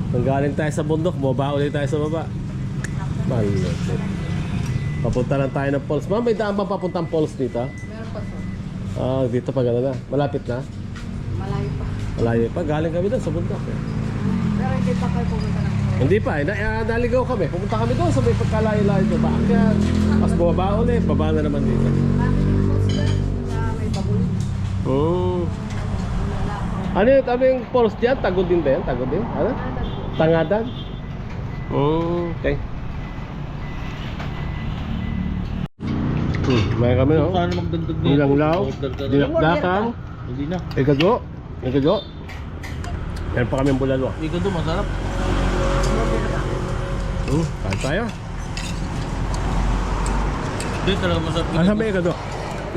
Kung galing tayo sa bundok, baba ulit tayo sa baba. Malupit. Papunta lang tayo ng falls. Ma'am, may daan ba papuntang falls dito? Meron pa sir. Dito pa gano'n na. Malapit na? Malayo pa. Malayo pa. Galing kami doon sa bundok. Pero hindi pa kayo pumunta ng Hindi pa. Naligaw kami. Pumunta kami doon sa may pagkalayo-layo doon. Bakit? Mas bumaba ulit. Baba na naman dito. may baboy. Ano yung falls dyan? Tagod din ba yan? Tagod din? Ano? Tangadan? Okay. May kami no? Paano magdagdag nito? Sinanglaw, dinakdakan, Hindi na. ikadgo. Meron pa kami ang bulalo. Ikaw doon, masarap. Kain tayo. Hindi talaga masarap. Saan may ikadgo?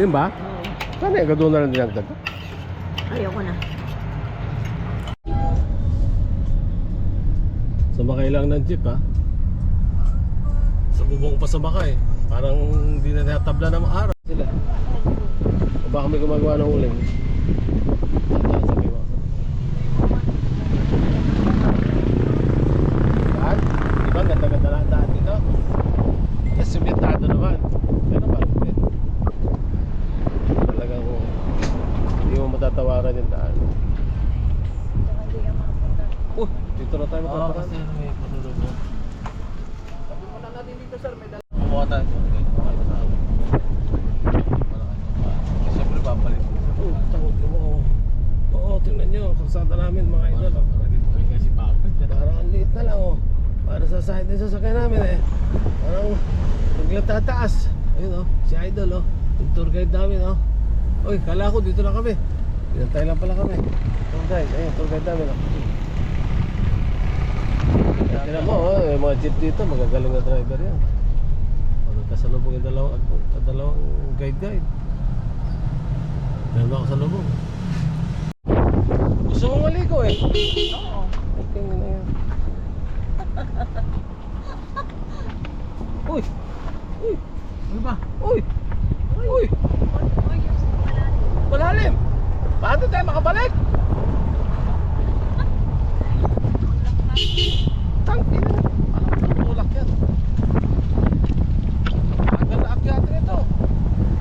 Yun ba? Saan may ikadgo na lang dinagdag? Ayoko na. Sumakay lang ng jeep ha. Sa bubong pa sumakay. Parang hindi na natabla ng araw sila. O baka may gumagawa ng uling. Daan? Diba ganda-ganda lang daan dito? Yes, sumitado naman. Pero bakit? Talagang hindi mo matatawaran yung daan. Dito na tayo Oo, mataparan. kasi may pasalubong. Sabi mo na natin dito sir, may Kumuha tayo. Siyempre babalik. Tango mo. Oo, tingnan nyo. Karsada namin mga idol. Parang ang liit na lang oh. Para sa side na sasakyan namin eh. Parang bigla tataas. Ayun oh, si idol oh. Yung tour guide namin oh. Uy, kala ko dito na kami. Pinantay lang pala kami. Tour guide, ayun, tour guide namin oh. Tingnan mo oh, yung mga jeep dito, magagaling na driver yan. Kasalubong yung dalawang guide. Meron ako sa lubong. Gusto mong maligo eh. Oo. Okay na yan. Uy! Ano ba? Uy! Uy! Malalim! Paano tayo makabalik? Tangin na. Parang tutulak yan. Tagal na akyat nito.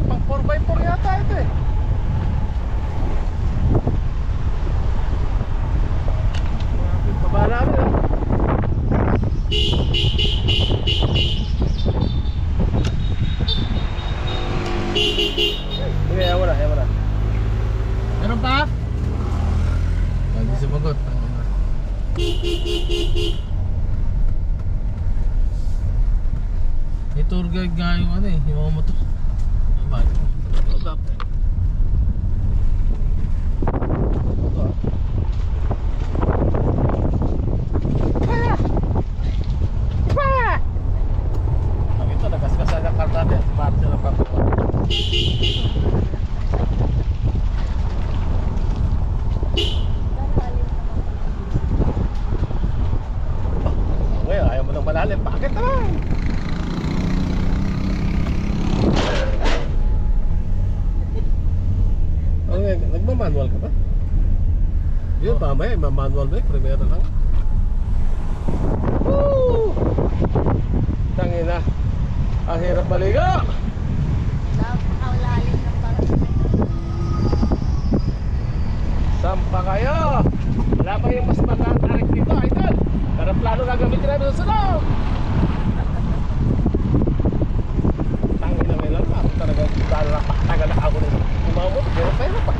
Pang 4x4 yata ito eh. Baba namin oh. Sige, yawa na, yawa na. Meron pa? Hindi sumagot. May tour guide nga yung ano eh, yung mga motor. Diba? Ito up eh. Ang ito, nagasgasan ng kar natin. Smart sila pa. Ngayon, ayaw mo nang malalim. Bakit naman? Okay, nagmamanual ka ba? Yun, mamaya, manual ba? Primera lang. Woo! Tangina. Ang hirap maligo. Napakalalim ng parang. Sampa kayo. Wala pa yung mas magandang tarik dito, idol. Pero plano gagamitin namin sa sunod. Tangina may lang pa. Talaga, plano na paktagal na ako nito. Umamot, pero pa.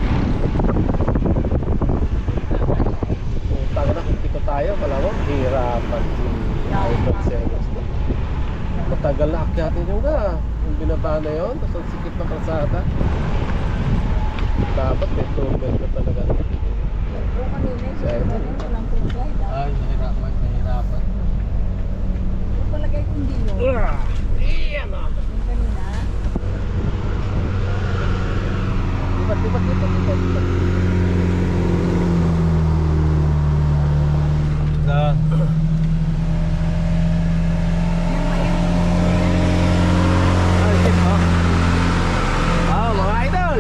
Tangina na, kung dito tayo, malamang hirapan. Idol selos. Matagal na akyatin yung ga. Yung binaba na yun, tapos ang sikip ng kalsada. Dapat may turban ka talaga. Yung kanina, Sir. walang tour guide. Ay, nahirapan. Yung palagay kong di yun. Iyan na. Yung kanina. Lipat. Da. Mga idol.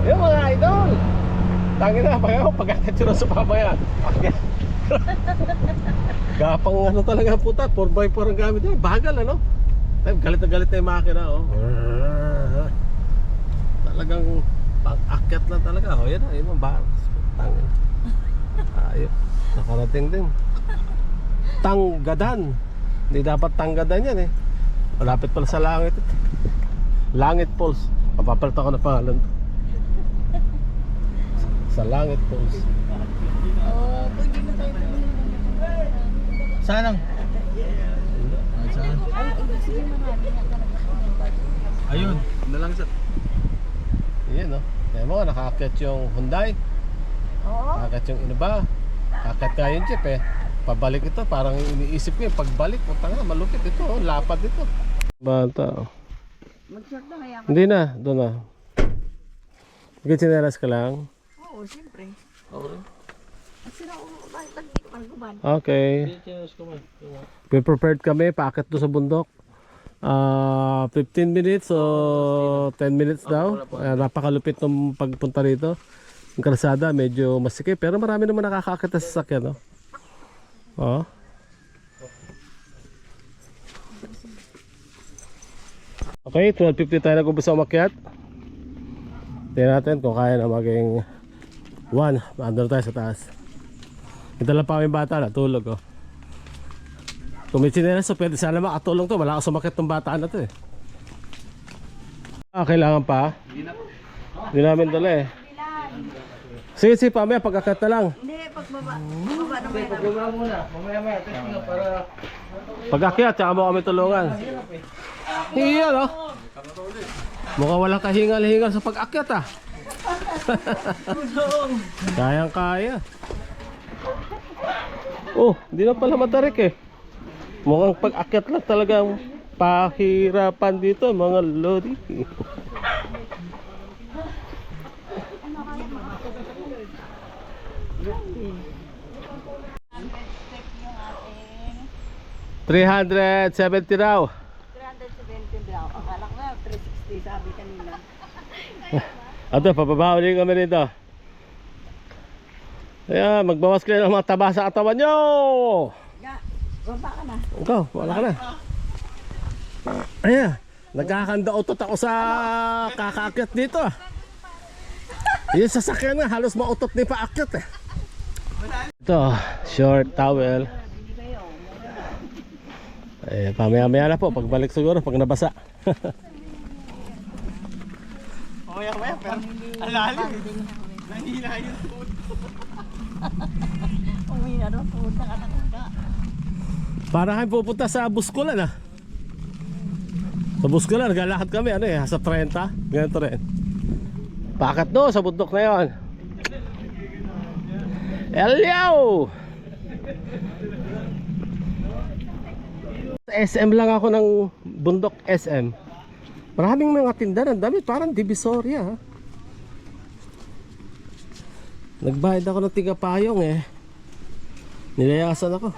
Yung mga idol. Tangin na, pagkakatsura sa pamaya. Okay. Gapang ano talaga puta, 4x4 ang gamit niya. Bagal ano? Galit na yung makina oh. Talagang pang-akyat lang talaga. Oh, yan na, yun ang baras. Tangin. Ayop. Nakarating din. Tanggadan. Hindi dapat tanggadan yan eh. Malapit pala sa langit. Langit Falls. Papapalit ako na pangalan. Sa Langit Falls. Oo, pwede na tayo pumunta. Saan ang? Ay, saan? Ay, sige marami na talaga yung budget. Ayun, nalang sa... Yan oh. Kaya mo, nakaakyat yung Hyundai. Oo. Nakaakyat yung Innova. Nakaakyat ka yung jeep eh. Pabalik ito, parang iniisip ko yung pagbalik. Putang na, malupit ito oh. Lapad ito. Bata oh. Mag-short na kaya ka. Hindi na, doon na. Nagsinelas ka lang. Oo, siyempre. Oo. At sila ko, bakit nagtikman ko ba? Okay. Chinos ko mo. We prepared kami, paakyat doon sa bundok. 15 minutes o 10 minutes daw. Napakalupit ng pagpunta rito. Yung kalsada medyo masikip pero marami naman nakakaakit na sasakyan, no? Oh. Okay, 12:50 tayo nag-umpisa umakyat. Tingnan natin kung kaya na maging 1. Andun tayo sa taas. Ito lang pa kami bata na tulog, oh. Kung may chinelas, so pwede sana makatulong to. Wala ka sumakit ng bataan na to eh. Kailangan pa? Hindi namin dala eh. Sige, pamaya pag-akat na lang. Hindi, pagbaba. Pagbaba na may Pagbawa muna. Mamaya. Testing nga para... Pag-akyat, tsaka mo kami tulungan. Iyan oh. Mukhang walang kahingal-hingal sa pag-akyat ah. Kayang-kaya. Oh, hindi na pala matarik eh. Mukhang pag-akyat lang talagang pahirapan dito mga lodi. 370 raw. 370 daw. Akala ko nga 360 sabi kanina. Ato, papabaho din kami nito. Ayan, magbawas kayo ng mga taba sa katawan nyo. Ya, baba ka na. Ikaw, wala ka na. Ayan, nagkakanda utot ako sa kakaakyat dito. Yung sasakyan nga, halos mautot ni paakyat eh. Ito, short towel. Eh, pamaya-maya na po, pagbalik siguro, pag nabasa. Maya-maya, pero alalim. Nahihina yung food. Uwi na doon, punta ka na kuda. Para kami pupunta sa Buskulan ah. Sa Buskulan, naglalakad kami, ano eh, sa 30, ganito rin. Pakat do, sa bundok na yun. Elyo! SM lang ako ng bundok SM. Maraming mga tindahan, dami parang Divisoria ha. Nagbayad ako ng tigapayong eh. Nilayasan ako.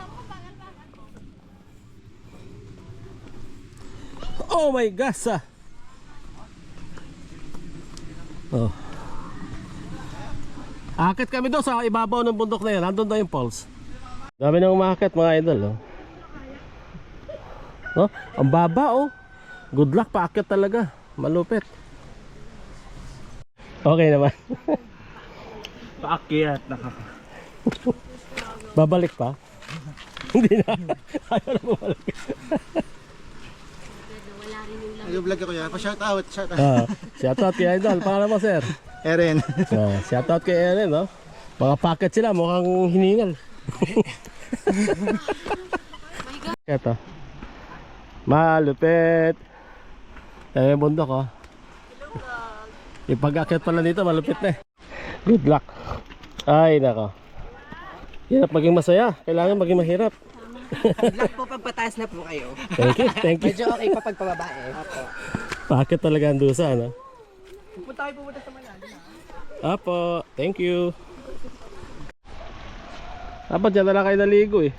Oh my gosh ah. Oh. Akit kami doon sa ibabaw ng bundok na yan. Nandun na yung falls. Dami nang umakit mga idol oh. Oh, ang baba oh. Good luck, paakyat talaga. Malupit. Okay naman. Paakyat, Babalik pa? Hindi na. Ayaw na bumalik. Nag-vlog ako yan. Pa-shout out, shout out. Shoutout kay Idol. Pangalan mo sir? Erin. Shoutout kay Eren no? Mga packet sila mukhang hiningal. Ito. Malupit. Yung bundok oh. Yung pag-akit pala dito malupit na eh. Good luck. Ay nako. Hirap maging masaya. Kailangan maging mahirap. Lahat po pagpataas na po kayo. Thank you, thank you. Medyo okay pa pagpababae. Opo. Packet talaga ang dusa no? Pupunta kayo pupunta sa Manila. Apo, thank you. Dapat dyan na lang kayo naligo eh.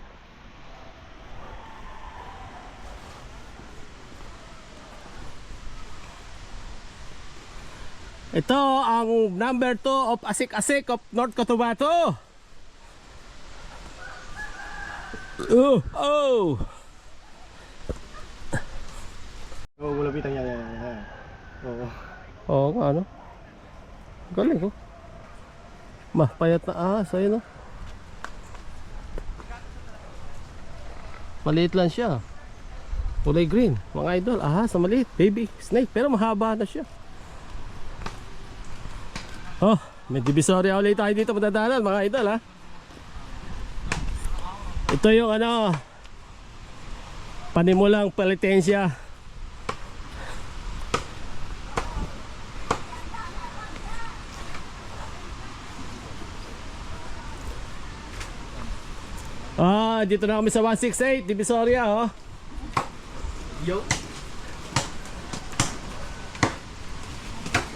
Ito ang number 2 of Asik-Asik of North Cotabato. Oh, oh. Oo, gulapitan yan. Oo. Oo nga ano. Galing ko. Payat na ahas ayun oh. Maliit lang siya. Kulay green. Mga idol, ahas na maliit. Baby snake. Pero mahaba na siya. Oh, may Divisoria ulit tayo dito matadanan mga idol ha. Ito yung ano, panimulang Penitensya. Dito na kami sa 168 Divisoria oh. Yo.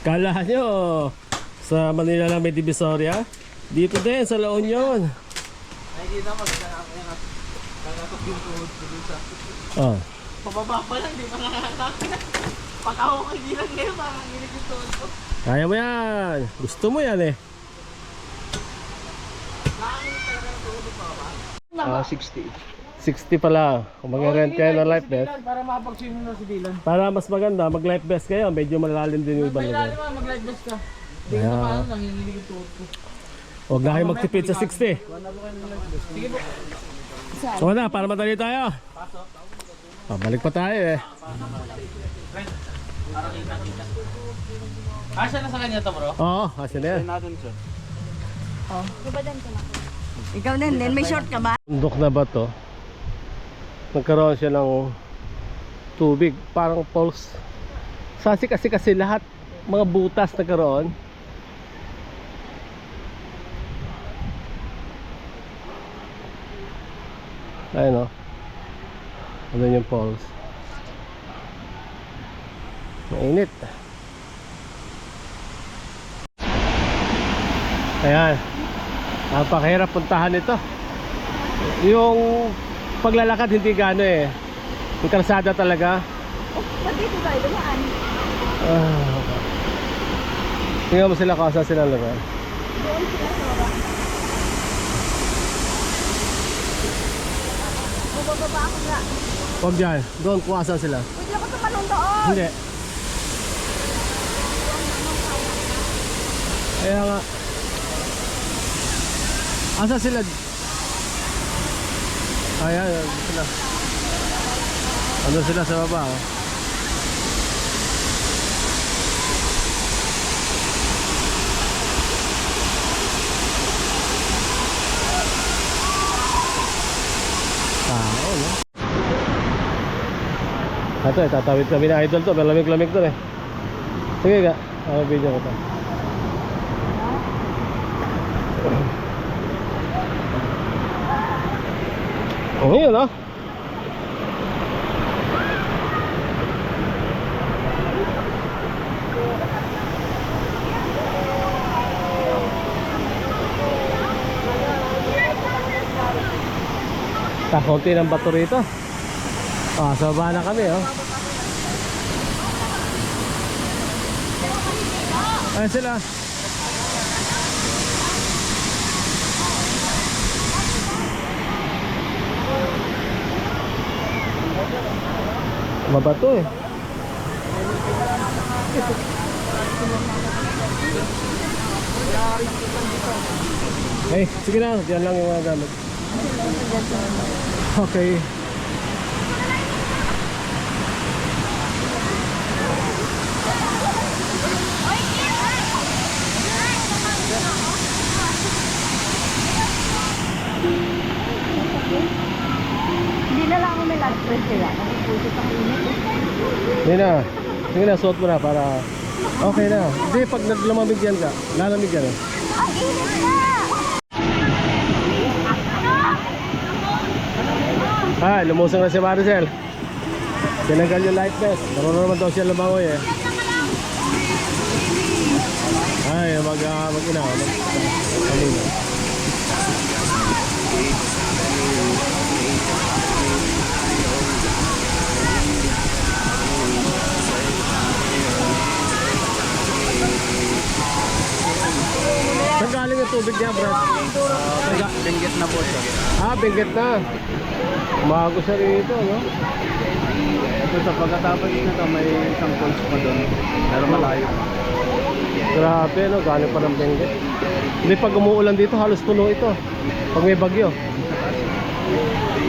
Kala nyo sa Manila lang may Divisoria. Dito din sa La Union. Ay, dito magkakatok yung tuhod ko dun sa... Oh. Pababa pa lang, di pa nakakakakina. Pag ako hindi lang ngayon, parang nginig yung tuhod ko. Kaya mo yan. Gusto mo yan eh. Nakakingit talaga ng tuhod ko pa ba? 60. 60 pala. Kung mag-rent kayo ng life vest. Para makapag-swim na si Dylan. Para mas maganda, mag-life vest kayo. Medyo malalim din yung ibang lugar. Mag-live vest ka. Hindi ko na paano, nanginginig yung tuhod ko. Huwag na kayo magtipid sa 60. Sige po. So na, para madali tayo. Balik pa tayo eh. Asya na sa kanya to bro? Oo, kasi na yan. Natin siya. Ikaw din, may short ka ba? Bundok na ba to? Nagkaroon siya ng tubig, parang falls. Sasi kasi lahat mga butas nagkaroon. Ayun o. Ano yung falls? Mainit. Ayan. Napakahirap puntahan ito. Yung paglalakad hindi gano eh. Yung kalsada talaga. Oh, ba't dito tayo dumaan? Ah. Tingnan mo sila kung saan sila lugar. Doon sila sa baba. Bubaba ako nga. Huwag dyan. Doon kung saan sila. Pwede ako tumalong doon. Hindi. Kaya nga. Asa sila? Ayan, andun sila. Andun sila sa baba. Oh. Tao, no? Ito eh, tatawid kami na idol to. Malamig-lamig to eh. Sige ka. Ako video ko to. Oh, yun no? Kakunti ng bato rito. Ah, sa baba na kami oh. Ayan sila. Mabato eh. Eh, sige na, yan lang yung mga gamit. Okay. Hindi na lang ako may last press kaya. Napupusit ang init. Hindi na. Sige na, suot mo na para okay na. Hindi, pag naglamamig yan ka, lalamig yan eh. Ang init na! Ah, lumusong na si Maricel. Tinanggal yung light vest. Marunong naman daw siya lumangoy eh. Ay, mag-ina. Kanina. Saan galing yung tubig niya, Brad? Benggit na po siya. Ah, Benguet na. Umago siya rito, no? Ito sa pagkatapos nito may isang falls pa doon. Pero malayo. Grabe, no? Galing pa ng Benguet. Hindi, pag umuulan dito, halos puno ito. Pag may bagyo.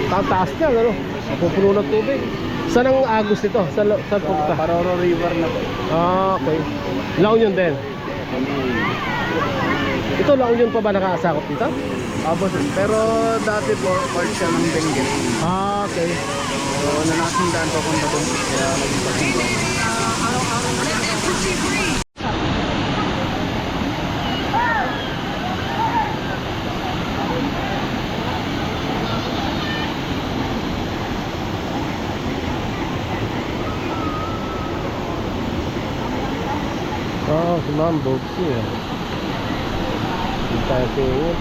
Taas niya, ano? Pupuno ng tubig. Saan ang agos nito? Saan pupunta? Paroro River na po. Ah, okay. La Union din. Ito, La Union pa ba nakaasakop dito? Abos, pero dati po part siya ng Benguet. Ah, okay. So nanasindaan po kung doon. Kaya naging pasundan. Oh, si Ma'am Boxy eh. Hindi tayo tingin.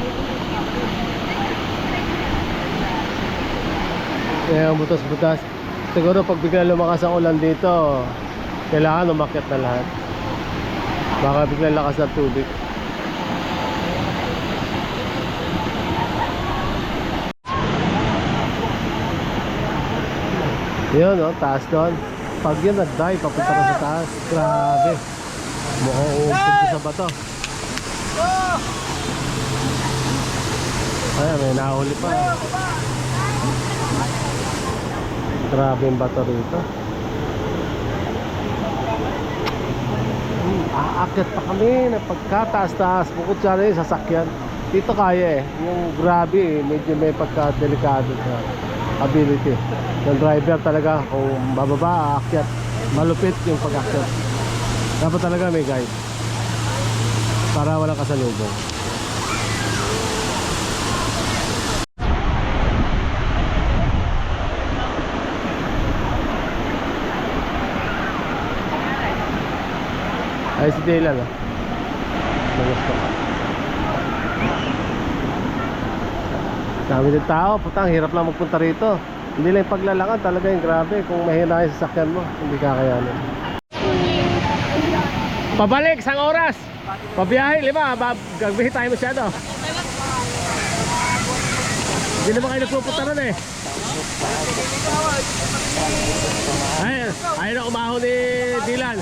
Kaya butas-butas. Siguro pag bigla lumakas ang ulan dito, kailangan umakyat na lahat. Baka bigla lakas ng tubig. Yun, no? Taas doon. Pag yun nag-dive, papunta ka sa taas. Grabe. Mukhang uusog sa bato. Ayan, may nahuli pa. Grabe yung bato rito. Aakyat pa kami na pagkataas-taas. Bukod sa rin, sasakyan. Dito kaya eh. Yung grabe eh, medyo may pagka-delikado sa ability ng driver talaga. Kung bababa, aakyat. Malupit yung pag-akyat. Dapat talaga may guide para walang kasalubong. Ay, si Dylan ah. Gusto. Dami din tao, putang hirap lang magpunta rito. Hindi lang yung paglalakad, talaga yung grabe. Kung mahina yung sasakyan mo, hindi kakayanin. Pabalik, isang oras. Pabiyahe, 5. Gagbihi tayo masyado. Hindi naman kayo nagpupunta nun eh. Ayun ang umahon ni Dylan.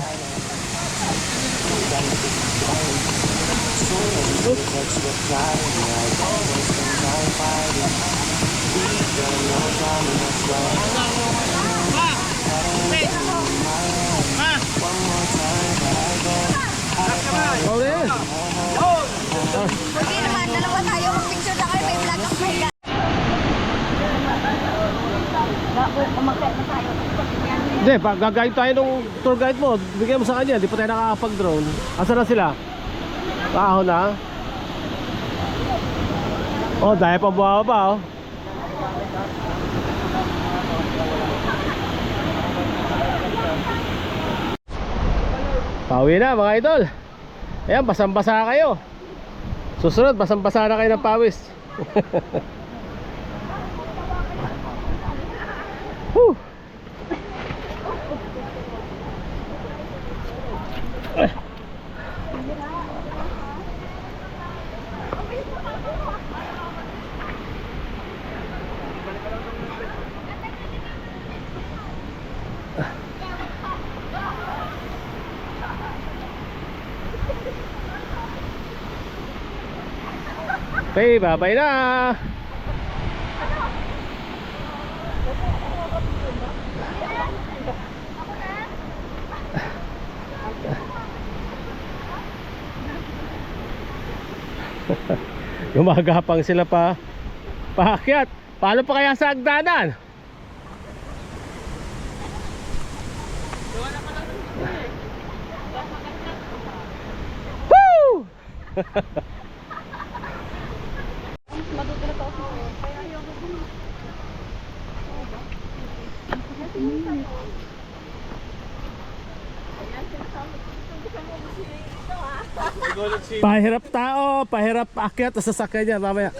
Okay. Hindi naman, dalawa tayo. Mag-picture na kayo. May vlog ang pahiga. Hindi, gagayad tayo nung tour guide mo. Bigyan mo sa kanya, di pa tayo nakakapag-drone. Asa na sila? Paahon na? Oh, dahil pa buha pa oh. Pauwi na mga idol. Ayan, basang-basa kayo. Susunod, basang-basa na kayo ng pawis. Whew. Okay, bye-bye na. Gumagapang sila pa paakyat. Paano pa kaya sa hagdanan? Woo! Pahirap tao, pahirap akyat sa sasakyan niya mamaya.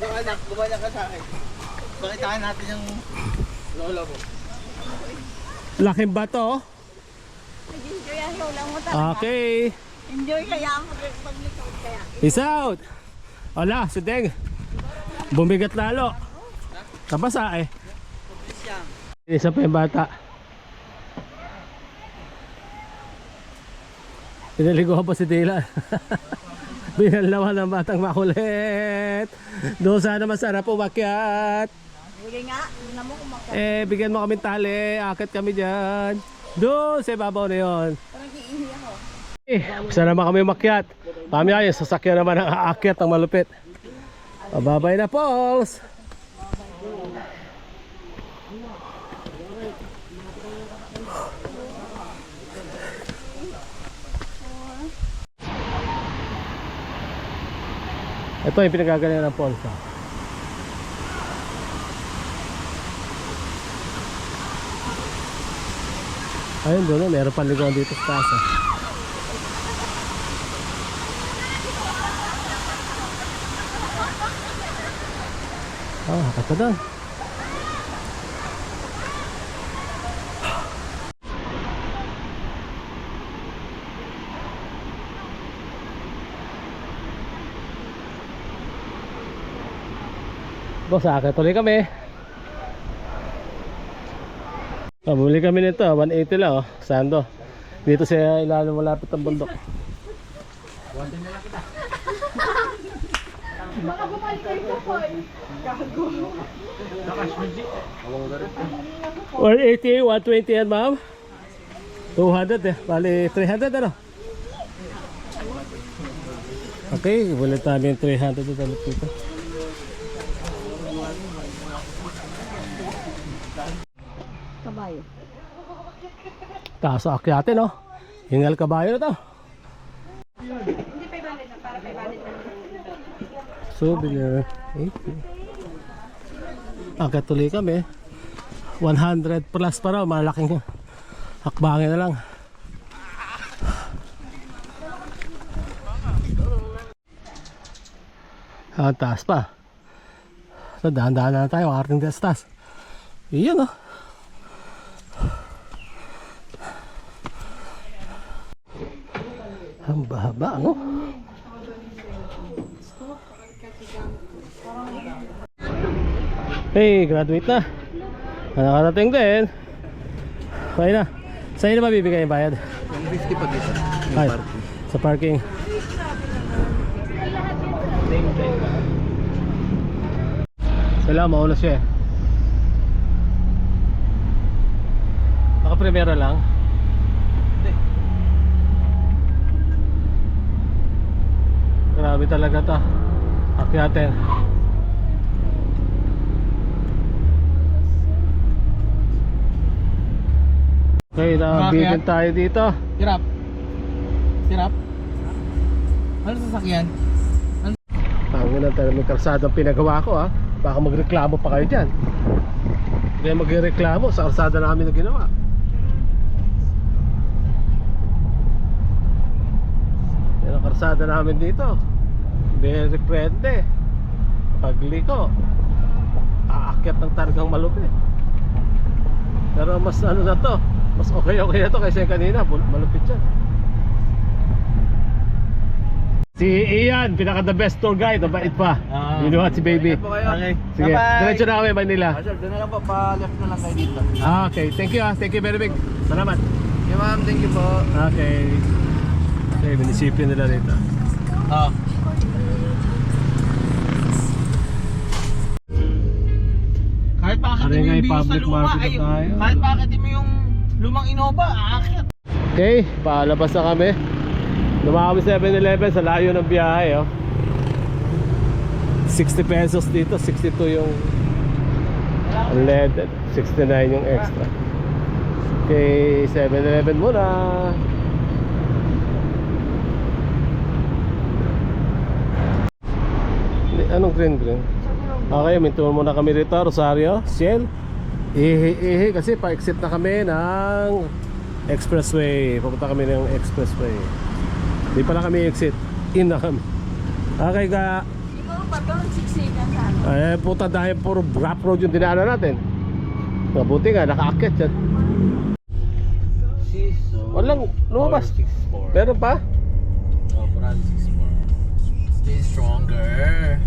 Gumana ka sa akin. Pakitaan natin yung lola mo. Laking bato. Enjoy ang lola mo talaga. Okay. Enjoy kaya pag-likod kaya. Peace out. Wala, si Deng. Bumigat lalo. Kabasa eh. Isa pa yung bata. Pinaligo pa si Dylan. Binalawan ng batang makulit. Doon sana masarap umakyat. Sige nga, tignan mo kumakit. Bigyan mo kami tali. Akit kami dyan. Doon sa ibabaw na yun. Parang iihi ako. Gusto naman kami umakyat. Mamaya yung sasakyan naman ang aakyat ang malupit. Babay na Pauls. Ito yung pinagagalingan ng Pauls. Ayun doon, meron paliguan dito sa taas. Kata doon. Boss, akit tuloy kami. Bumili kami nito, 180 lang oh, sando. Dito sa ilalim malapit ang bundok. Baka bumalik kayo sa phone. Gago. 180, 120 yan ma'am. 200 eh, bali 300 ano? Okay, bulit namin 300 dito. Kabayo. Kaso akyatin no? Hingal kabayo na to. Hindi pa ibalit na, para pa ibalit na. Souvenir 80. Akyat tuloy kami. 100 plus pa raw, malaking hakbangin na lang. Taas pa. So, dahan-dahan na tayo, ating testas. Iyan, oh. Haba-haba, ano? Hey, graduate na. Nakarating din. Okay na. Sa'yo na ba bibigay yung bayad? 150 pa dito. Ay, sa parking. Sila, mauna siya eh. Naka-premiera lang. Grabe talaga to. Akyatin. Okay, nabitin tayo dito. Hirap. Hirap. Ano sasakyan? Tangin na tayo, may kalsadang pinagawa ko ha. Baka magreklamo pa kayo dyan. Kaya magreklamo sa kalsada namin na ginawa. Yan ang kalsada namin dito. Very friendly. Pagliko, aakyat ng talagang malupit. Pero mas ano na to, mas okay na to kaysa yung kanina. Malupit yan. Si Ian, pinaka the best tour guide, mabait pa. Binuhat si baby. Okay. Sige, diretso na kami Manila. Sir, doon na lang po, pa-left na lang kayo dito. Okay, thank you ah. Thank you very big. Salamat. Okay ma'am, thank you po. Okay. Okay, munisipyo nila rito. Kahit bakit Ano mo nga, yung view sa public luma, market ay, na tayo. kahit bakit mo yung lumang Innova, aakyat. Okay, palabas na kami. Lumaki kami 7-Eleven sa layo ng biyahe oh. 60 pesos dito, 62 yung unleaded, 69 yung extra. Okay, 7-Eleven muna. Anong green? Okay, mintuan muna kami rito, Rosario, Ciel. Ihi kasi pa-exit na kami ng expressway. Papunta kami ng expressway. Di pala kami exit, in na kami. Okay ka. Siguro pa ito, nagsiksikan sa ano. Puta dahil puro rough road yung dinaanan natin. Mabuti nga, nakaakyat yan. Walang lumabas. Meron pa? Oh, parang 6-4. Stay stronger.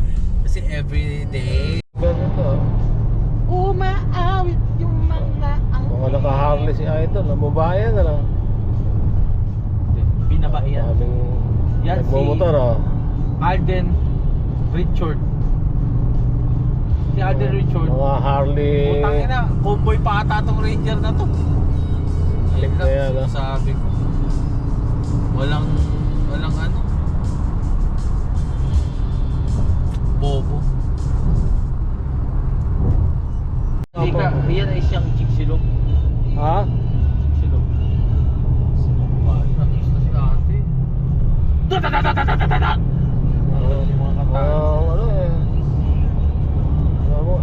Kasi every day. Meron to. Umaawit yung mga Mga naka-Harley si Idol. Mabayan na lang. Binabayan. Daming Yan si nagmumotor oh. Alden Richard. Si Alden Richard. Mga Harley. Putang ina, convoy pa ata tong Ranger na to. Click na yan, ah. Sabi ko. Walang ano. Bobo. Hindi ka, yan ay siyang Jigsilog. Ha? Jigsilog. Nakis na si ate. Yung mga kanta. Ano eh. Ano mo?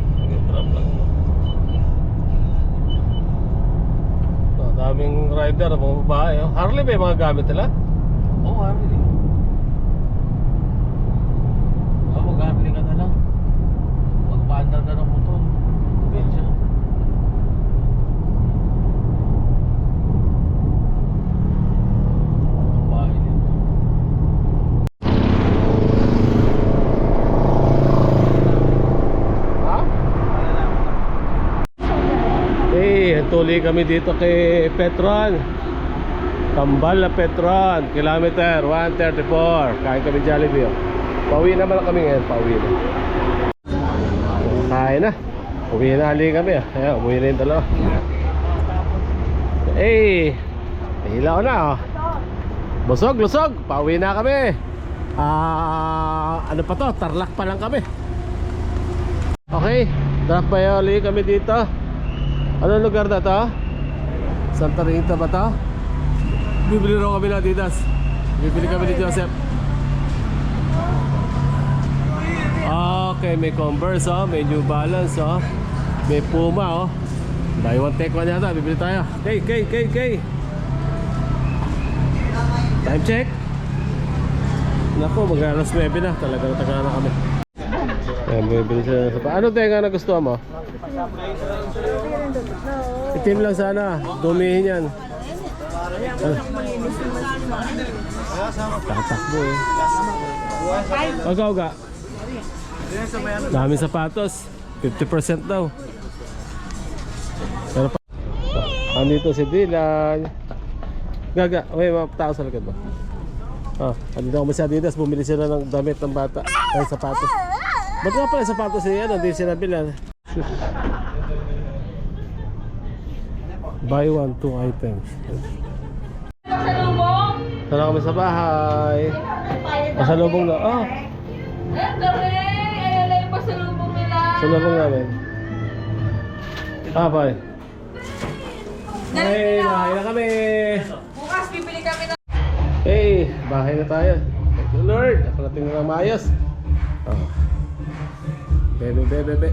Daming rider, mga babae oh. Harley ba yung mga gamit nila? Oo, Harley. Mag-Harley ka na lang. Magpa-andar ka ng motor. Bensya. Bahay dito. Ha? Okay, tuloy kami dito kay Petron. Kambal na Petron, kilometer 134. Kain kami Jollibee oh. Pauwi naman kami ngayon, pauwi na. Kain na. Uwi na hali kami ah. Ayan, umuwi na yung dalawa. Eh, hilaw na oh. Lusog, pauwi na kami. Ano pa to? Tarlac pa lang kami. Okay, drop by ulit kami dito. Anong lugar na to? Santa Rita ba to? Bibili rin kami ng Adidas. Bibili kami ni Joseph. Okay, may Converse oh, may New Balance oh, may Puma oh. Buy one take one yata, bibili tayo. K. Time check. Naku, mag-alas 9 na. Talaga nataga na kami. Ayan, bibili sila ng sapatos. Ano tenga na gusto mo? Itim lang sana. Dumihin yan. Tatakbo eh. Uga. Daming sapatos. 50% daw. Pero pa... Andito si Dylan. Gaga, may mga tao sa likod ba? Andito kami sa Adidas. Bumili sila ng damit ng bata. Ay, sapatos. Ba't nga pala sapatos siya? Hindi sila bilan. Buy 1, 2 items. Pasalubong? Sana kami sa bahay. Pasalubong na. Ang galing! Ayan na yung pasalubong nila. Pasalubong namin. Bye. Hey, bahay na kami. Bukas bibili kami ng... Hey, bahay na tayo. Thank you Lord. Nakarating na ng maayos. Bebe.